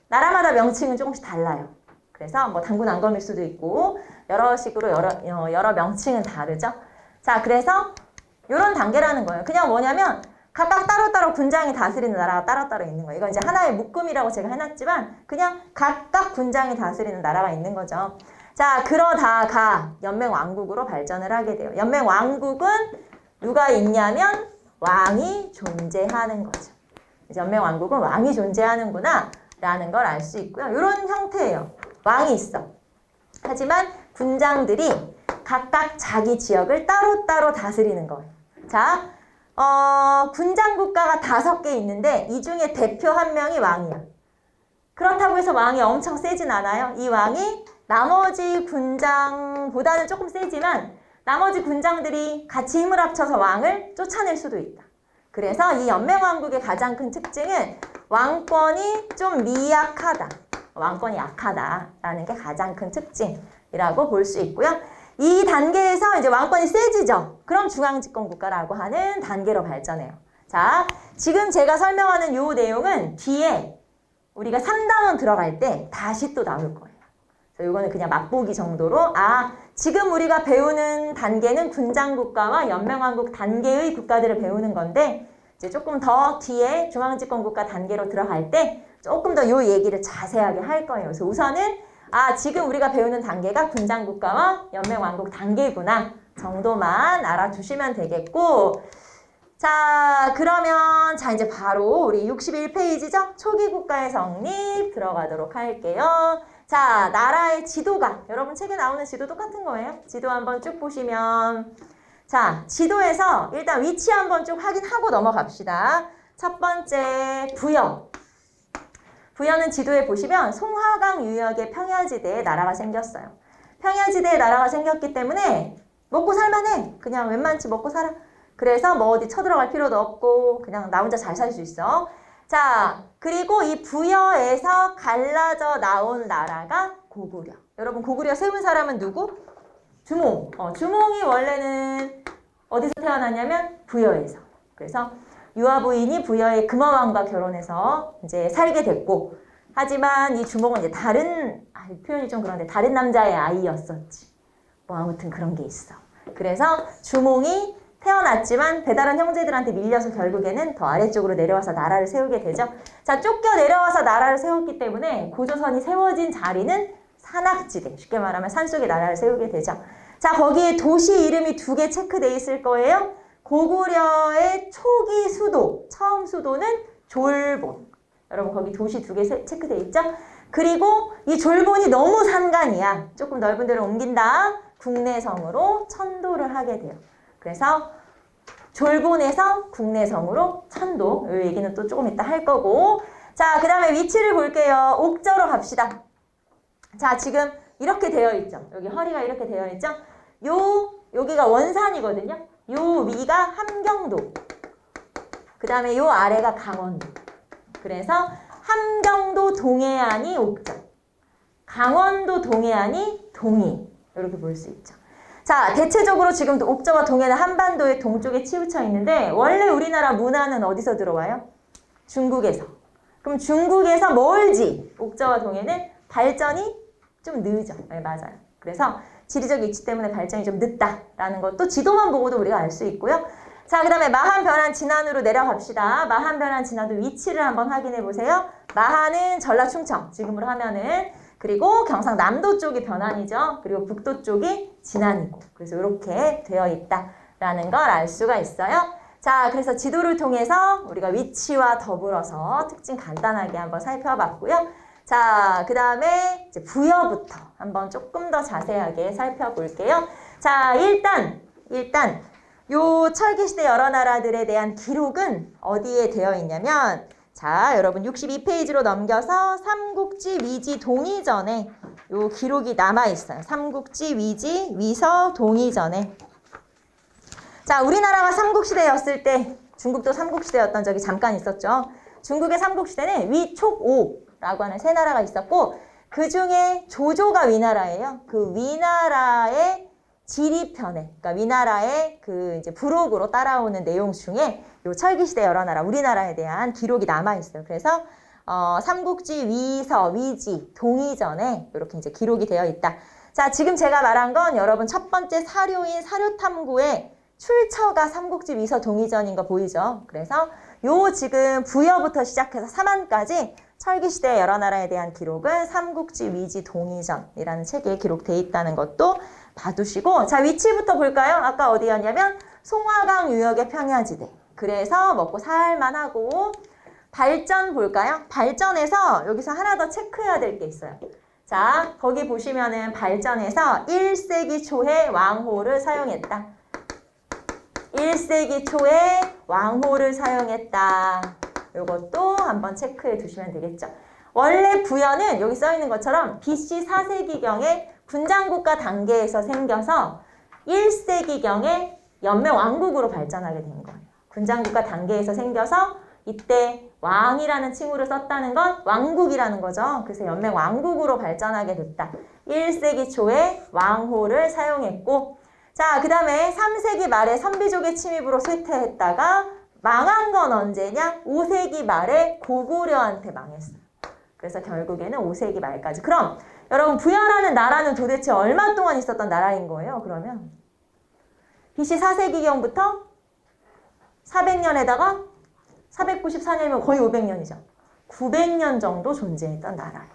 나라마다 명칭은 조금씩 달라요. 그래서 뭐 단군 안검일 수도 있고 여러 식으로 여러 명칭은 다르죠. 자, 그래서 요런 단계라는 거예요. 그냥 뭐냐면 각각 따로따로 군장이 다스리는 나라가 따로따로 있는 거예요. 이건 이제 하나의 묶음이라고 제가 해놨지만 그냥 각각 군장이 다스리는 나라가 있는 거죠. 자, 그러다가 연맹왕국으로 발전을 하게 돼요. 연맹왕국은 누가 있냐면 왕이 존재하는 거죠. 연맹왕국은 왕이 존재하는구나 라는 걸 알 수 있고요. 이런 형태예요. 왕이 있어. 하지만 군장들이 각각 자기 지역을 따로따로 다스리는 거예요. 자, 군장국가가 5개 있는데 이 중에 대표 한 명이 왕이야. 그렇다고 해서 왕이 엄청 세진 않아요. 이 왕이 나머지 군장보다는 조금 세지만 나머지 군장들이 같이 힘을 합쳐서 왕을 쫓아낼 수도 있다. 그래서 이 연맹왕국의 가장 큰 특징은 왕권이 좀 미약하다. 왕권이 약하다라는 게 가장 큰 특징이라고 볼 수 있고요. 이 단계에서 이제 왕권이 세지죠. 그럼 중앙집권국가라고 하는 단계로 발전해요. 자, 지금 제가 설명하는 이 내용은 뒤에 우리가 3단원 들어갈 때 다시 또 나올 거예요. 그래서 이거는 그냥 맛보기 정도로 지금 우리가 배우는 단계는 군장국가와 연맹왕국 단계의 국가들을 배우는 건데 이제 조금 더 뒤에 중앙집권국가 단계로 들어갈 때 조금 더 이 얘기를 자세하게 할 거예요. 그래서 우선은 지금 우리가 배우는 단계가 군장국가와 연맹왕국 단계구나 정도만 알아두시면 되겠고, 자, 그러면 이제 바로 우리 61페이지죠? 초기 국가의 성립 들어가도록 할게요. 자, 나라의 지도가 여러분 책에 나오는 지도 똑같은 거예요. 지도 한번 쭉 보시면 자, 지도에서 일단 위치 한번 쭉 확인하고 넘어갑시다. 첫 번째 부여. 부여는 지도에 보시면 송화강 유역의 평야지대에 나라가 생겼어요. 평야지대에 나라가 생겼기 때문에 먹고 살만해. 그냥 웬만치 먹고 살아. 그래서 뭐 어디 쳐들어갈 필요도 없고 그냥 나 혼자 잘 살 수 있어. 자, 그리고 이 부여에서 갈라져 나온 나라가 고구려. 여러분 고구려 세운 사람은 누구? 주몽. 주몽이 원래는 어디서 태어났냐면 부여에서. 그래서 유아 부인이 부여의 금화왕과 결혼해서 이제 살게 됐고, 하지만 이 주몽은 이제 다른 표현이 좀 그런데 다른 남자의 아이였었지. 뭐 아무튼 그런 게 있어. 그래서 주몽이 태어났지만 배다른 형제들한테 밀려서 결국에는 더 아래쪽으로 내려와서 나라를 세우게 되죠. 자, 쫓겨 내려와서 나라를 세웠기 때문에 고조선이 세워진 자리는 산악지대, 쉽게 말하면 산속에 나라를 세우게 되죠. 자, 거기에 도시 이름이 2개 체크돼 있을 거예요. 고구려의 초기 수도, 처음 수도는 졸본. 여러분 거기 도시 2개 체크돼 있죠? 그리고 이 졸본이 너무 산간이야. 조금 넓은 데로 옮긴다. 국내성으로 천도를 하게 돼요. 그래서 졸본에서 국내성으로 천도. 이 얘기는 또 조금 이따 할 거고. 자, 그 다음에 위치를 볼게요. 옥저로 갑시다. 자, 지금 이렇게 되어 있죠. 여기 허리가 이렇게 되어 있죠. 여기가 원산이거든요. 요 위가 함경도. 그 다음에 요 아래가 강원도. 그래서 함경도 동해안이 옥저. 강원도 동해안이 동해. 이렇게 볼 수 있죠. 자, 대체적으로 지금 옥저와 동해는 한반도의 동쪽에 치우쳐 있는데 원래 우리나라 문화는 어디서 들어와요? 중국에서. 그럼 중국에서 멀지. 옥저와 동해는 발전이 좀 늦어. 네, 맞아요. 그래서 지리적 위치 때문에 발전이 좀 늦다라는 것도 지도만 보고도 우리가 알 수 있고요. 자, 그 다음에 마한, 변한, 진안으로 내려갑시다. 마한, 변한, 진안도 위치를 한번 확인해 보세요. 마한은 전라 충청, 지금으로 하면은. 그리고 경상남도 쪽이 변환이죠. 그리고 북도 쪽이 진안이고. 그래서 이렇게 되어 있다라는 걸 알 수가 있어요. 자, 그래서 지도를 통해서 우리가 위치와 더불어서 특징 간단하게 한번 살펴봤고요. 자, 그 다음에 이제 부여부터 한번 조금 더 자세하게 살펴볼게요. 자, 일단 요 철기시대 여러 나라들에 대한 기록은 어디에 되어 있냐면, 자, 여러분 62페이지로 넘겨서 삼국지 위지 동의전에 요 기록이 남아있어요. 삼국지 위지 위서 동의전에. 자, 우리나라가 삼국시대였을 때 중국도 삼국시대였던 적이 잠깐 있었죠. 중국의 삼국시대는 위촉오라고 하는 세 나라가 있었고, 그 중에 조조가 위나라예요. 그 위나라의 지리편에, 그러니까 위나라의 그 이제 부록으로 따라오는 내용 중에 요 철기시대 여러 나라, 우리나라에 대한 기록이 남아있어요. 그래서 삼국지 위서, 위지, 동의전에 이렇게 이제 기록이 되어 있다. 자, 지금 제가 말한 건 여러분 첫 번째 사료인 사료탐구의 출처가 삼국지 위서 동의전인 거 보이죠? 그래서 요 지금 부여부터 시작해서 삼안까지 철기시대 여러 나라에 대한 기록은 삼국지 위지 동의전이라는 책에 기록되어 있다는 것도 봐두시고, 자, 위치부터 볼까요? 아까 어디였냐면 송화강 유역의 평야지대. 그래서 먹고 살만하고. 발전 볼까요? 발전에서 여기서 하나 더 체크해야 될 게 있어요. 자, 거기 보시면은 발전에서 1세기 초에 왕호를 사용했다. 1세기 초에 왕호를 사용했다. 이것도 한번 체크해 두시면 되겠죠. 원래 부여는 여기 써 있는 것처럼 BC 4세기경에 군장국가 단계에서 생겨서 1세기경에 연맹왕국으로 발전하게 된 거예요. 군장국가 단계에서 생겨서 이때 왕이라는 칭호를 썼다는 건 왕국이라는 거죠. 그래서 연맹왕국으로 발전하게 됐다. 1세기 초에 왕호를 사용했고, 자, 그 다음에 3세기 말에 선비족의 침입으로 쇠퇴했다가 망한 건 언제냐? 5세기 말에 고구려한테 망했어요. 그래서 결국에는 5세기 말까지. 그럼 여러분 부여라는 나라는 도대체 얼마 동안 있었던 나라인 거예요? 그러면 BC 4세기경부터 400년에다가 494년이면 거의 500년이죠. 900년 정도 존재했던 나라예요.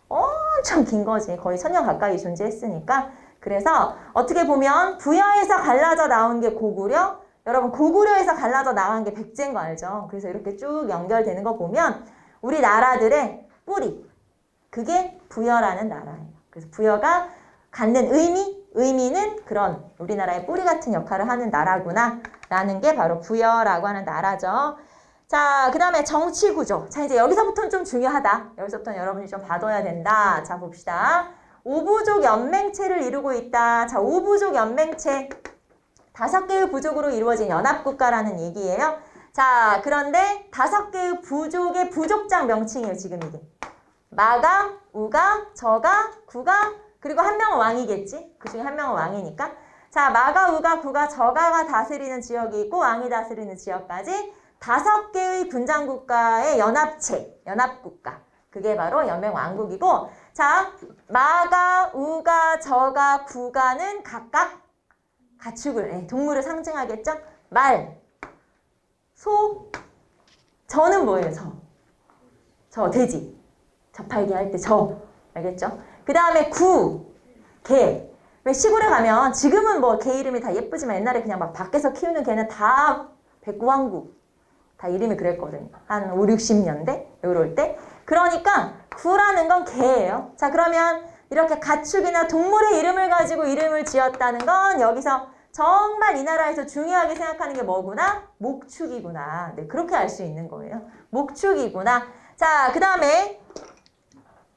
엄청 긴 거지. 거의 1000년 가까이 존재했으니까. 그래서 어떻게 보면 부여에서 갈라져 나온 게 고구려, 여러분 고구려에서 갈라져 나간 게 백제인 거 알죠? 그래서 이렇게 쭉 연결되는 거 보면 우리 나라들의 뿌리, 그게 부여라는 나라예요. 그래서 부여가 갖는 의미는 그런 우리나라의 뿌리 같은 역할을 하는 나라구나 라는 게 바로 부여라고 하는 나라죠. 자, 그 다음에 정치 구조. 자, 이제 여기서부터는 좀 중요하다. 여기서부터는 여러분이 좀 봐둬야 된다. 자, 봅시다. 오부족 연맹체를 이루고 있다. 자, 오부족 연맹체. 5개의 부족으로 이루어진 연합국가라는 얘기예요. 자, 그런데 5개의 부족의 부족장 명칭이에요, 지금 이게. 마가, 우가, 저가, 구가, 그리고 한 명은 왕이겠지. 그 중에 한 명은 왕이니까. 자, 마가, 우가, 구가, 저가가 다스리는 지역이 있고 왕이 다스리는 지역까지 5개의 군장국가의 연합체, 연합국가. 그게 바로 연맹왕국이고, 자, 마가, 우가, 저가, 구가는 각각 가축을, 동물을 상징하겠죠? 말, 소, 저는 뭐예요? 저 돼지. 저팔계 할 때 저. 알겠죠? 그 다음에 구, 개. 왜 시골에 가면 지금은 뭐 개 이름이 다 예쁘지만 옛날에 그냥 막 밖에서 키우는 개는 다 백구왕구. 다 이름이 그랬거든요. 한 5, 60년대? 요럴 때. 그러니까 구라는 건 개예요. 자, 그러면 이렇게 가축이나 동물의 이름을 가지고 이름을 지었다는 건 여기서 정말 이 나라에서 중요하게 생각하는 게 뭐구나? 목축이구나. 네, 그렇게 알 수 있는 거예요. 목축이구나. 자, 그 다음에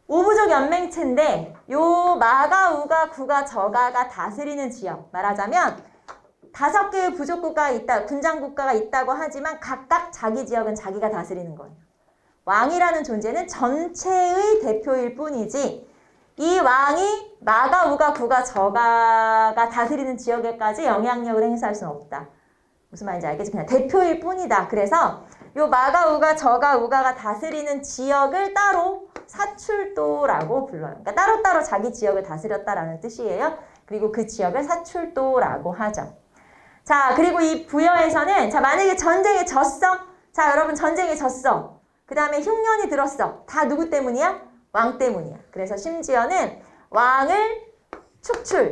오부족 연맹체인데 요 마가, 우가, 구가, 저가가 다스리는 지역. 말하자면 5개의 부족국가가 있다, 군장국가가 있다고 하지만 각각 자기 지역은 자기가 다스리는 거예요. 왕이라는 존재는 전체의 대표일 뿐이지 이 왕이 마가, 우가, 구가, 저가가 다스리는 지역에까지 영향력을 행사할 수는 없다. 무슨 말인지 알겠지? 그냥 대표일 뿐이다. 그래서 요 마가, 우가, 저가, 우가가 다스리는 지역을 따로 사출도라고 불러요. 그러니까 따로따로 자기 지역을 다스렸다라는 뜻이에요. 그리고 그 지역을 사출도라고 하죠. 자, 그리고 이 부여에서는 자, 만약에 전쟁에 졌어. 자, 여러분 전쟁에 졌어. 그 다음에 흉년이 들었어. 다 누구 때문이야? 왕 때문이야. 그래서 심지어는 왕을 축출,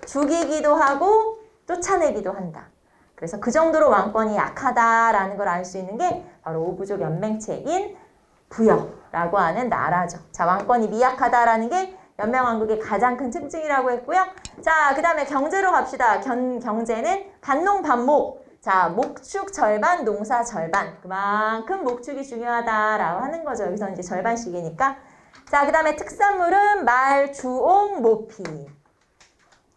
죽이기도 하고 쫓아내기도 한다. 그래서 그 정도로 왕권이 약하다라는 걸 알 수 있는 게 바로 오부족 연맹체인 부여라고 하는 나라죠. 자, 왕권이 미약하다라는 게 연맹왕국의 가장 큰 특징이라고 했고요. 자, 그 다음에 경제로 갑시다. 경제는 반농반목. 자, 목축 절반, 농사 절반. 그만큼 목축이 중요하다라고 하는 거죠. 여기서 이제 절반씩이니까. 자, 그 다음에 특산물은 말, 주옥, 모피.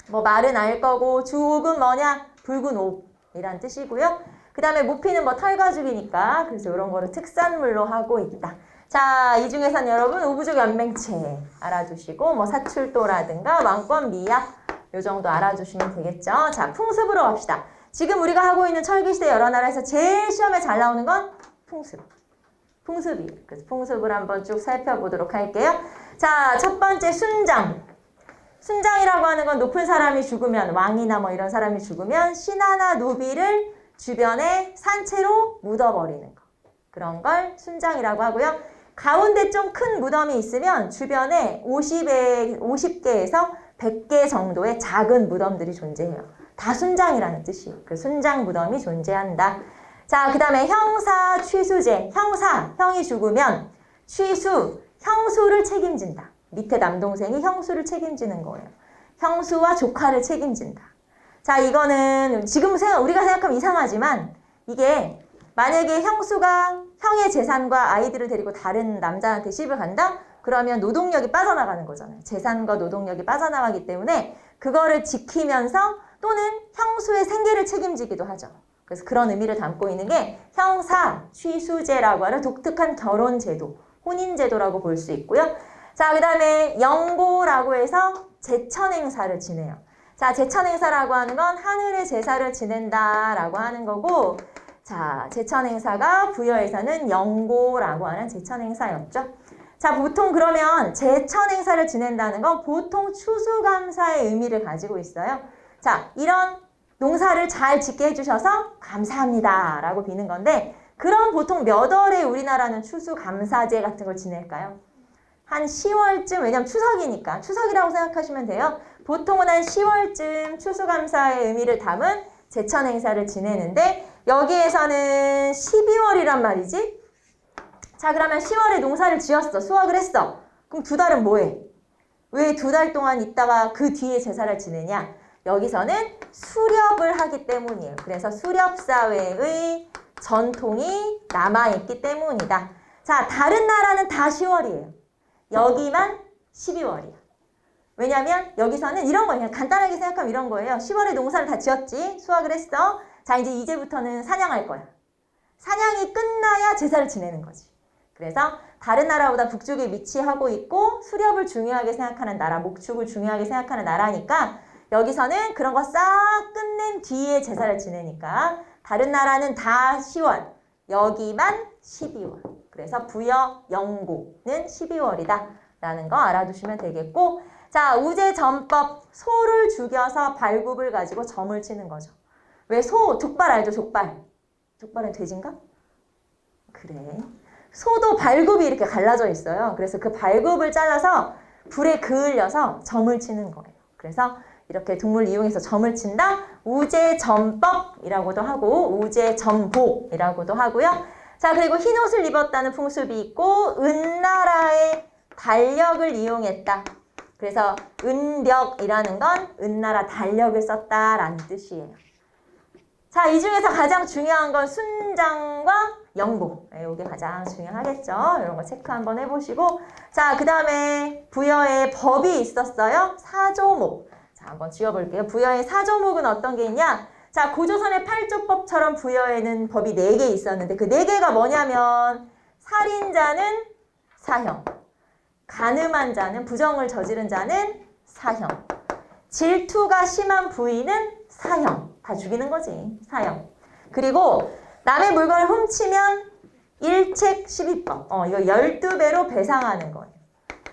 뭐 말은 알 거고 주옥은 뭐냐? 붉은 옥이란 뜻이고요. 그 다음에 모피는 뭐 털가죽이니까 그래서 이런 거를 특산물로 하고 있다. 자, 이 중에선 여러분 오부족 연맹체 알아두시고 뭐 사출도라든가 왕권 미약 요 정도 알아주시면 되겠죠. 자, 풍습으로 갑시다. 지금 우리가 하고 있는 철기시대 여러 나라에서 제일 시험에 잘 나오는 건 풍습. 풍습이에요. 그래서 풍습을 한번 쭉 살펴보도록 할게요. 자, 첫 번째 순장. 순장이라고 하는 건 높은 사람이 죽으면 왕이나 뭐 이런 사람이 죽으면 신하나 노비를 주변에 산채로 묻어버리는 거. 그런 걸 순장이라고 하고요. 가운데 좀 큰 무덤이 있으면 주변에 50개에서 100개 정도의 작은 무덤들이 존재해요. 다 순장이라는 뜻이에요. 그 순장 무덤이 존재한다. 자, 그 다음에 형사, 취수제. 형사, 형이 죽으면 취수, 형수를 책임진다. 밑에 남동생이 형수를 책임지는 거예요. 형수와 조카를 책임진다. 자, 이거는 지금 우리가 생각하면 이상하지만 이게 만약에 형수가 형의 재산과 아이들을 데리고 다른 남자한테 시집을 간다? 그러면 노동력이 빠져나가는 거잖아요. 재산과 노동력이 빠져나가기 때문에 그거를 지키면서 또는 형수의 생계를 책임지기도 하죠. 그래서 그런 의미를 담고 있는 게 형사, 취수제라고 하는 독특한 결혼제도, 혼인제도라고 볼 수 있고요. 자, 그 다음에 영고라고 해서 제천행사를 지내요. 자, 제천행사라고 하는 건 하늘의 제사를 지낸다라고 하는 거고, 자, 제천행사가 부여에서는 영고라고 하는 제천행사였죠. 자, 보통 그러면 제천행사를 지낸다는 건 보통 추수감사의 의미를 가지고 있어요. 자, 이런 농사를 잘 짓게 해주셔서 감사합니다 라고 비는 건데, 그럼 보통 몇 월에 우리나라는 추수감사제 같은 걸 지낼까요? 한 10월쯤, 왜냐면 추석이니까 추석이라고 생각하시면 돼요. 보통은 한 10월쯤 추수감사의 의미를 담은 제천행사를 지내는데 여기에서는 12월이란 말이지. 자, 그러면 10월에 농사를 지었어. 수확을 했어. 그럼 2달은 뭐해? 왜 2달 동안 있다가 그 뒤에 제사를 지내냐? 여기서는 수렵을 하기 때문이에요. 그래서 수렵사회의 전통이 남아있기 때문이다. 자, 다른 나라는 다 10월이에요. 여기만 12월이야. 왜냐면 여기서는 이런 거예요. 그냥 간단하게 생각하면 이런 거예요. 10월에 농사를 다 지었지. 수확을 했어. 자, 이제부터는 사냥할 거야. 사냥이 끝나야 제사를 지내는 거지. 그래서 다른 나라보다 북쪽에 위치하고 있고 수렵을 중요하게 생각하는 나라, 목축을 중요하게 생각하는 나라니까 여기서는 그런 거 싹 끝낸 뒤에 제사를 지내니까 다른 나라는 다 10월, 여기만 12월. 그래서 부여 영고는 12월이다 라는 거 알아두시면 되겠고, 자, 우제전법, 소를 죽여서 발굽을 가지고 점을 치는 거죠. 왜 족발 알죠? 족발. 족발은 돼지인가? 그래. 소도 발굽이 이렇게 갈라져 있어요. 그래서 그 발굽을 잘라서 불에 그을려서 점을 치는 거예요. 그래서 이렇게 동물 이용해서 점을 친다. 우제점법이라고도 하고 우제점복이라고도 하고요. 자, 그리고 흰 옷을 입었다는 풍습이 있고 은나라의 달력을 이용했다. 그래서 은력이라는 건 은나라 달력을 썼다라는 뜻이에요. 자, 이 중에서 가장 중요한 건 순장과 영복. 이게 가장 중요하겠죠. 이런 거 체크 한번 해보시고. 자, 그 다음에 부여에 법이 있었어요. 사조목. 자, 한번 지워볼게요. 부여의 사조목은 어떤 게 있냐? 자, 고조선의 팔조법처럼 부여에는 법이 4개 있었는데 그 4개가 뭐냐면 살인자는 사형, 간음한 자는 부정을 저지른 자는 사형, 질투가 심한 부인은 사형. 다 죽이는 거지. 사형. 그리고 남의 물건을 훔치면 일책 12법. 이거 12배로 배상하는 거예요.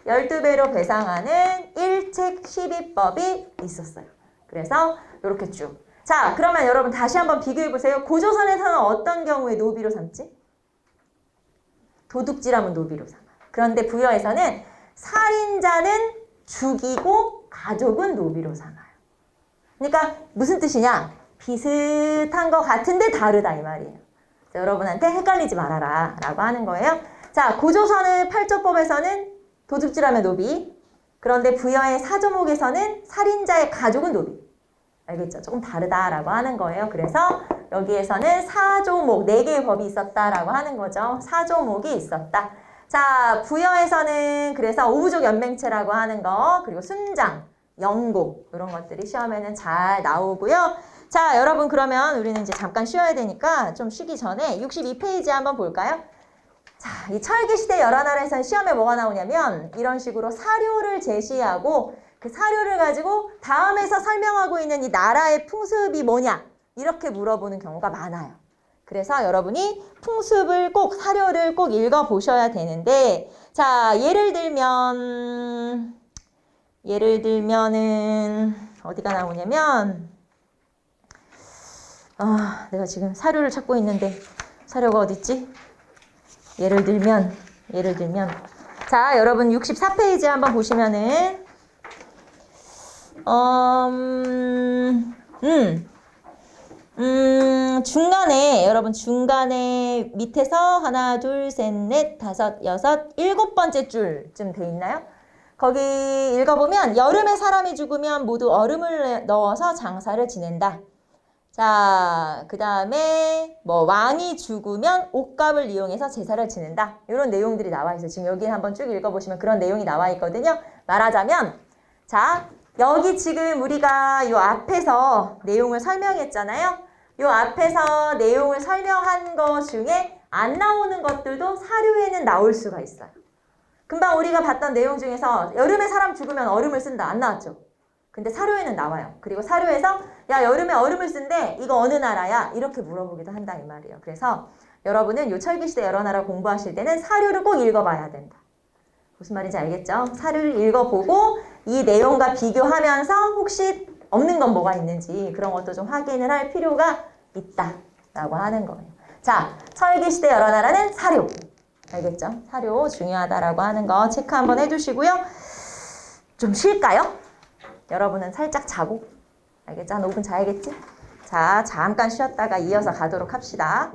12배로 배상하는 일책 12법이 있었어요. 그래서 이렇게 쭉. 자, 그러면 여러분 다시 한번 비교해보세요. 고조선에서는 어떤 경우에 노비로 삼지? 도둑질하면 노비로 삼아요. 그런데 부여에서는 살인자는 죽이고 가족은 노비로 삼아요. 그러니까 무슨 뜻이냐? 비슷한 것 같은데 다르다 이 말이에요. 자, 여러분한테 헷갈리지 말아라 라고 하는 거예요. 자, 고조선의 팔조법에서는 도둑질하면 노비. 그런데 부여의 사조목에서는 살인자의 가족은 노비. 알겠죠? 조금 다르다라고 하는 거예요. 그래서 여기에서는 사조목, 4개의 법이 있었다라고 하는 거죠. 사조목이 있었다. 자, 부여에서는 그래서 오부족 연맹체라고 하는 거, 그리고 순장, 영곡 이런 것들이 시험에는 잘 나오고요. 자, 여러분 그러면 우리는 이제 잠깐 쉬어야 되니까 좀 쉬기 전에 62페이지 한번 볼까요? 자, 이 철기시대 여러 나라에서는 시험에 뭐가 나오냐면 이런 식으로 사료를 제시하고 그 사료를 가지고 다음에서 설명하고 있는 이 나라의 풍습이 뭐냐 이렇게 물어보는 경우가 많아요. 그래서 여러분이 풍습을 꼭 사료를 꼭 읽어보셔야 되는데 자, 예를 들면은 어디가 나오냐면 내가 지금 사료를 찾고 있는데 사료가 어딨지? 예를 들면 자, 여러분 64페이지 한번 보시면은 중간에 여러분 중간에 밑에서 하나, 둘, 셋, 넷, 다섯, 여섯, 7번째 줄쯤 돼 있나요? 거기 읽어보면 여름에 사람이 죽으면 모두 얼음을 넣어서 장사를 지낸다. 자, 그 다음에 뭐 왕이 죽으면 옷값을 이용해서 제사를 지낸다. 이런 내용들이 나와 있어요. 지금 여기 한번 쭉 읽어보시면 그런 내용이 나와 있거든요. 말하자면 자, 여기 지금 우리가 요 앞에서 내용을 설명했잖아요. 요 앞에서 내용을 설명한 것 중에 안 나오는 것들도 사료에는 나올 수가 있어요. 금방 우리가 봤던 내용 중에서 여름에 사람 죽으면 얼음을 쓴다. 안 나왔죠? 근데 사료에는 나와요. 그리고 사료에서 야, 여름에 얼음을 쓴대. 이거 어느 나라야? 이렇게 물어보기도 한다 이 말이에요. 그래서 여러분은 요 철기시대 여러 나라 공부하실 때는 사료를 꼭 읽어봐야 된다. 무슨 말인지 알겠죠? 사료를 읽어보고 이 내용과 비교하면서 혹시 없는 건 뭐가 있는지 그런 것도 좀 확인을 할 필요가 있다라고 하는 거예요. 자, 철기시대 여러 나라는 사료. 알겠죠? 사료 중요하다라고 하는 거 체크 한번 해주시고요. 좀 쉴까요? 여러분은 살짝 자고. 알겠죠? 한 5분 자야겠지? 자, 잠깐 쉬었다가 이어서 가도록 합시다.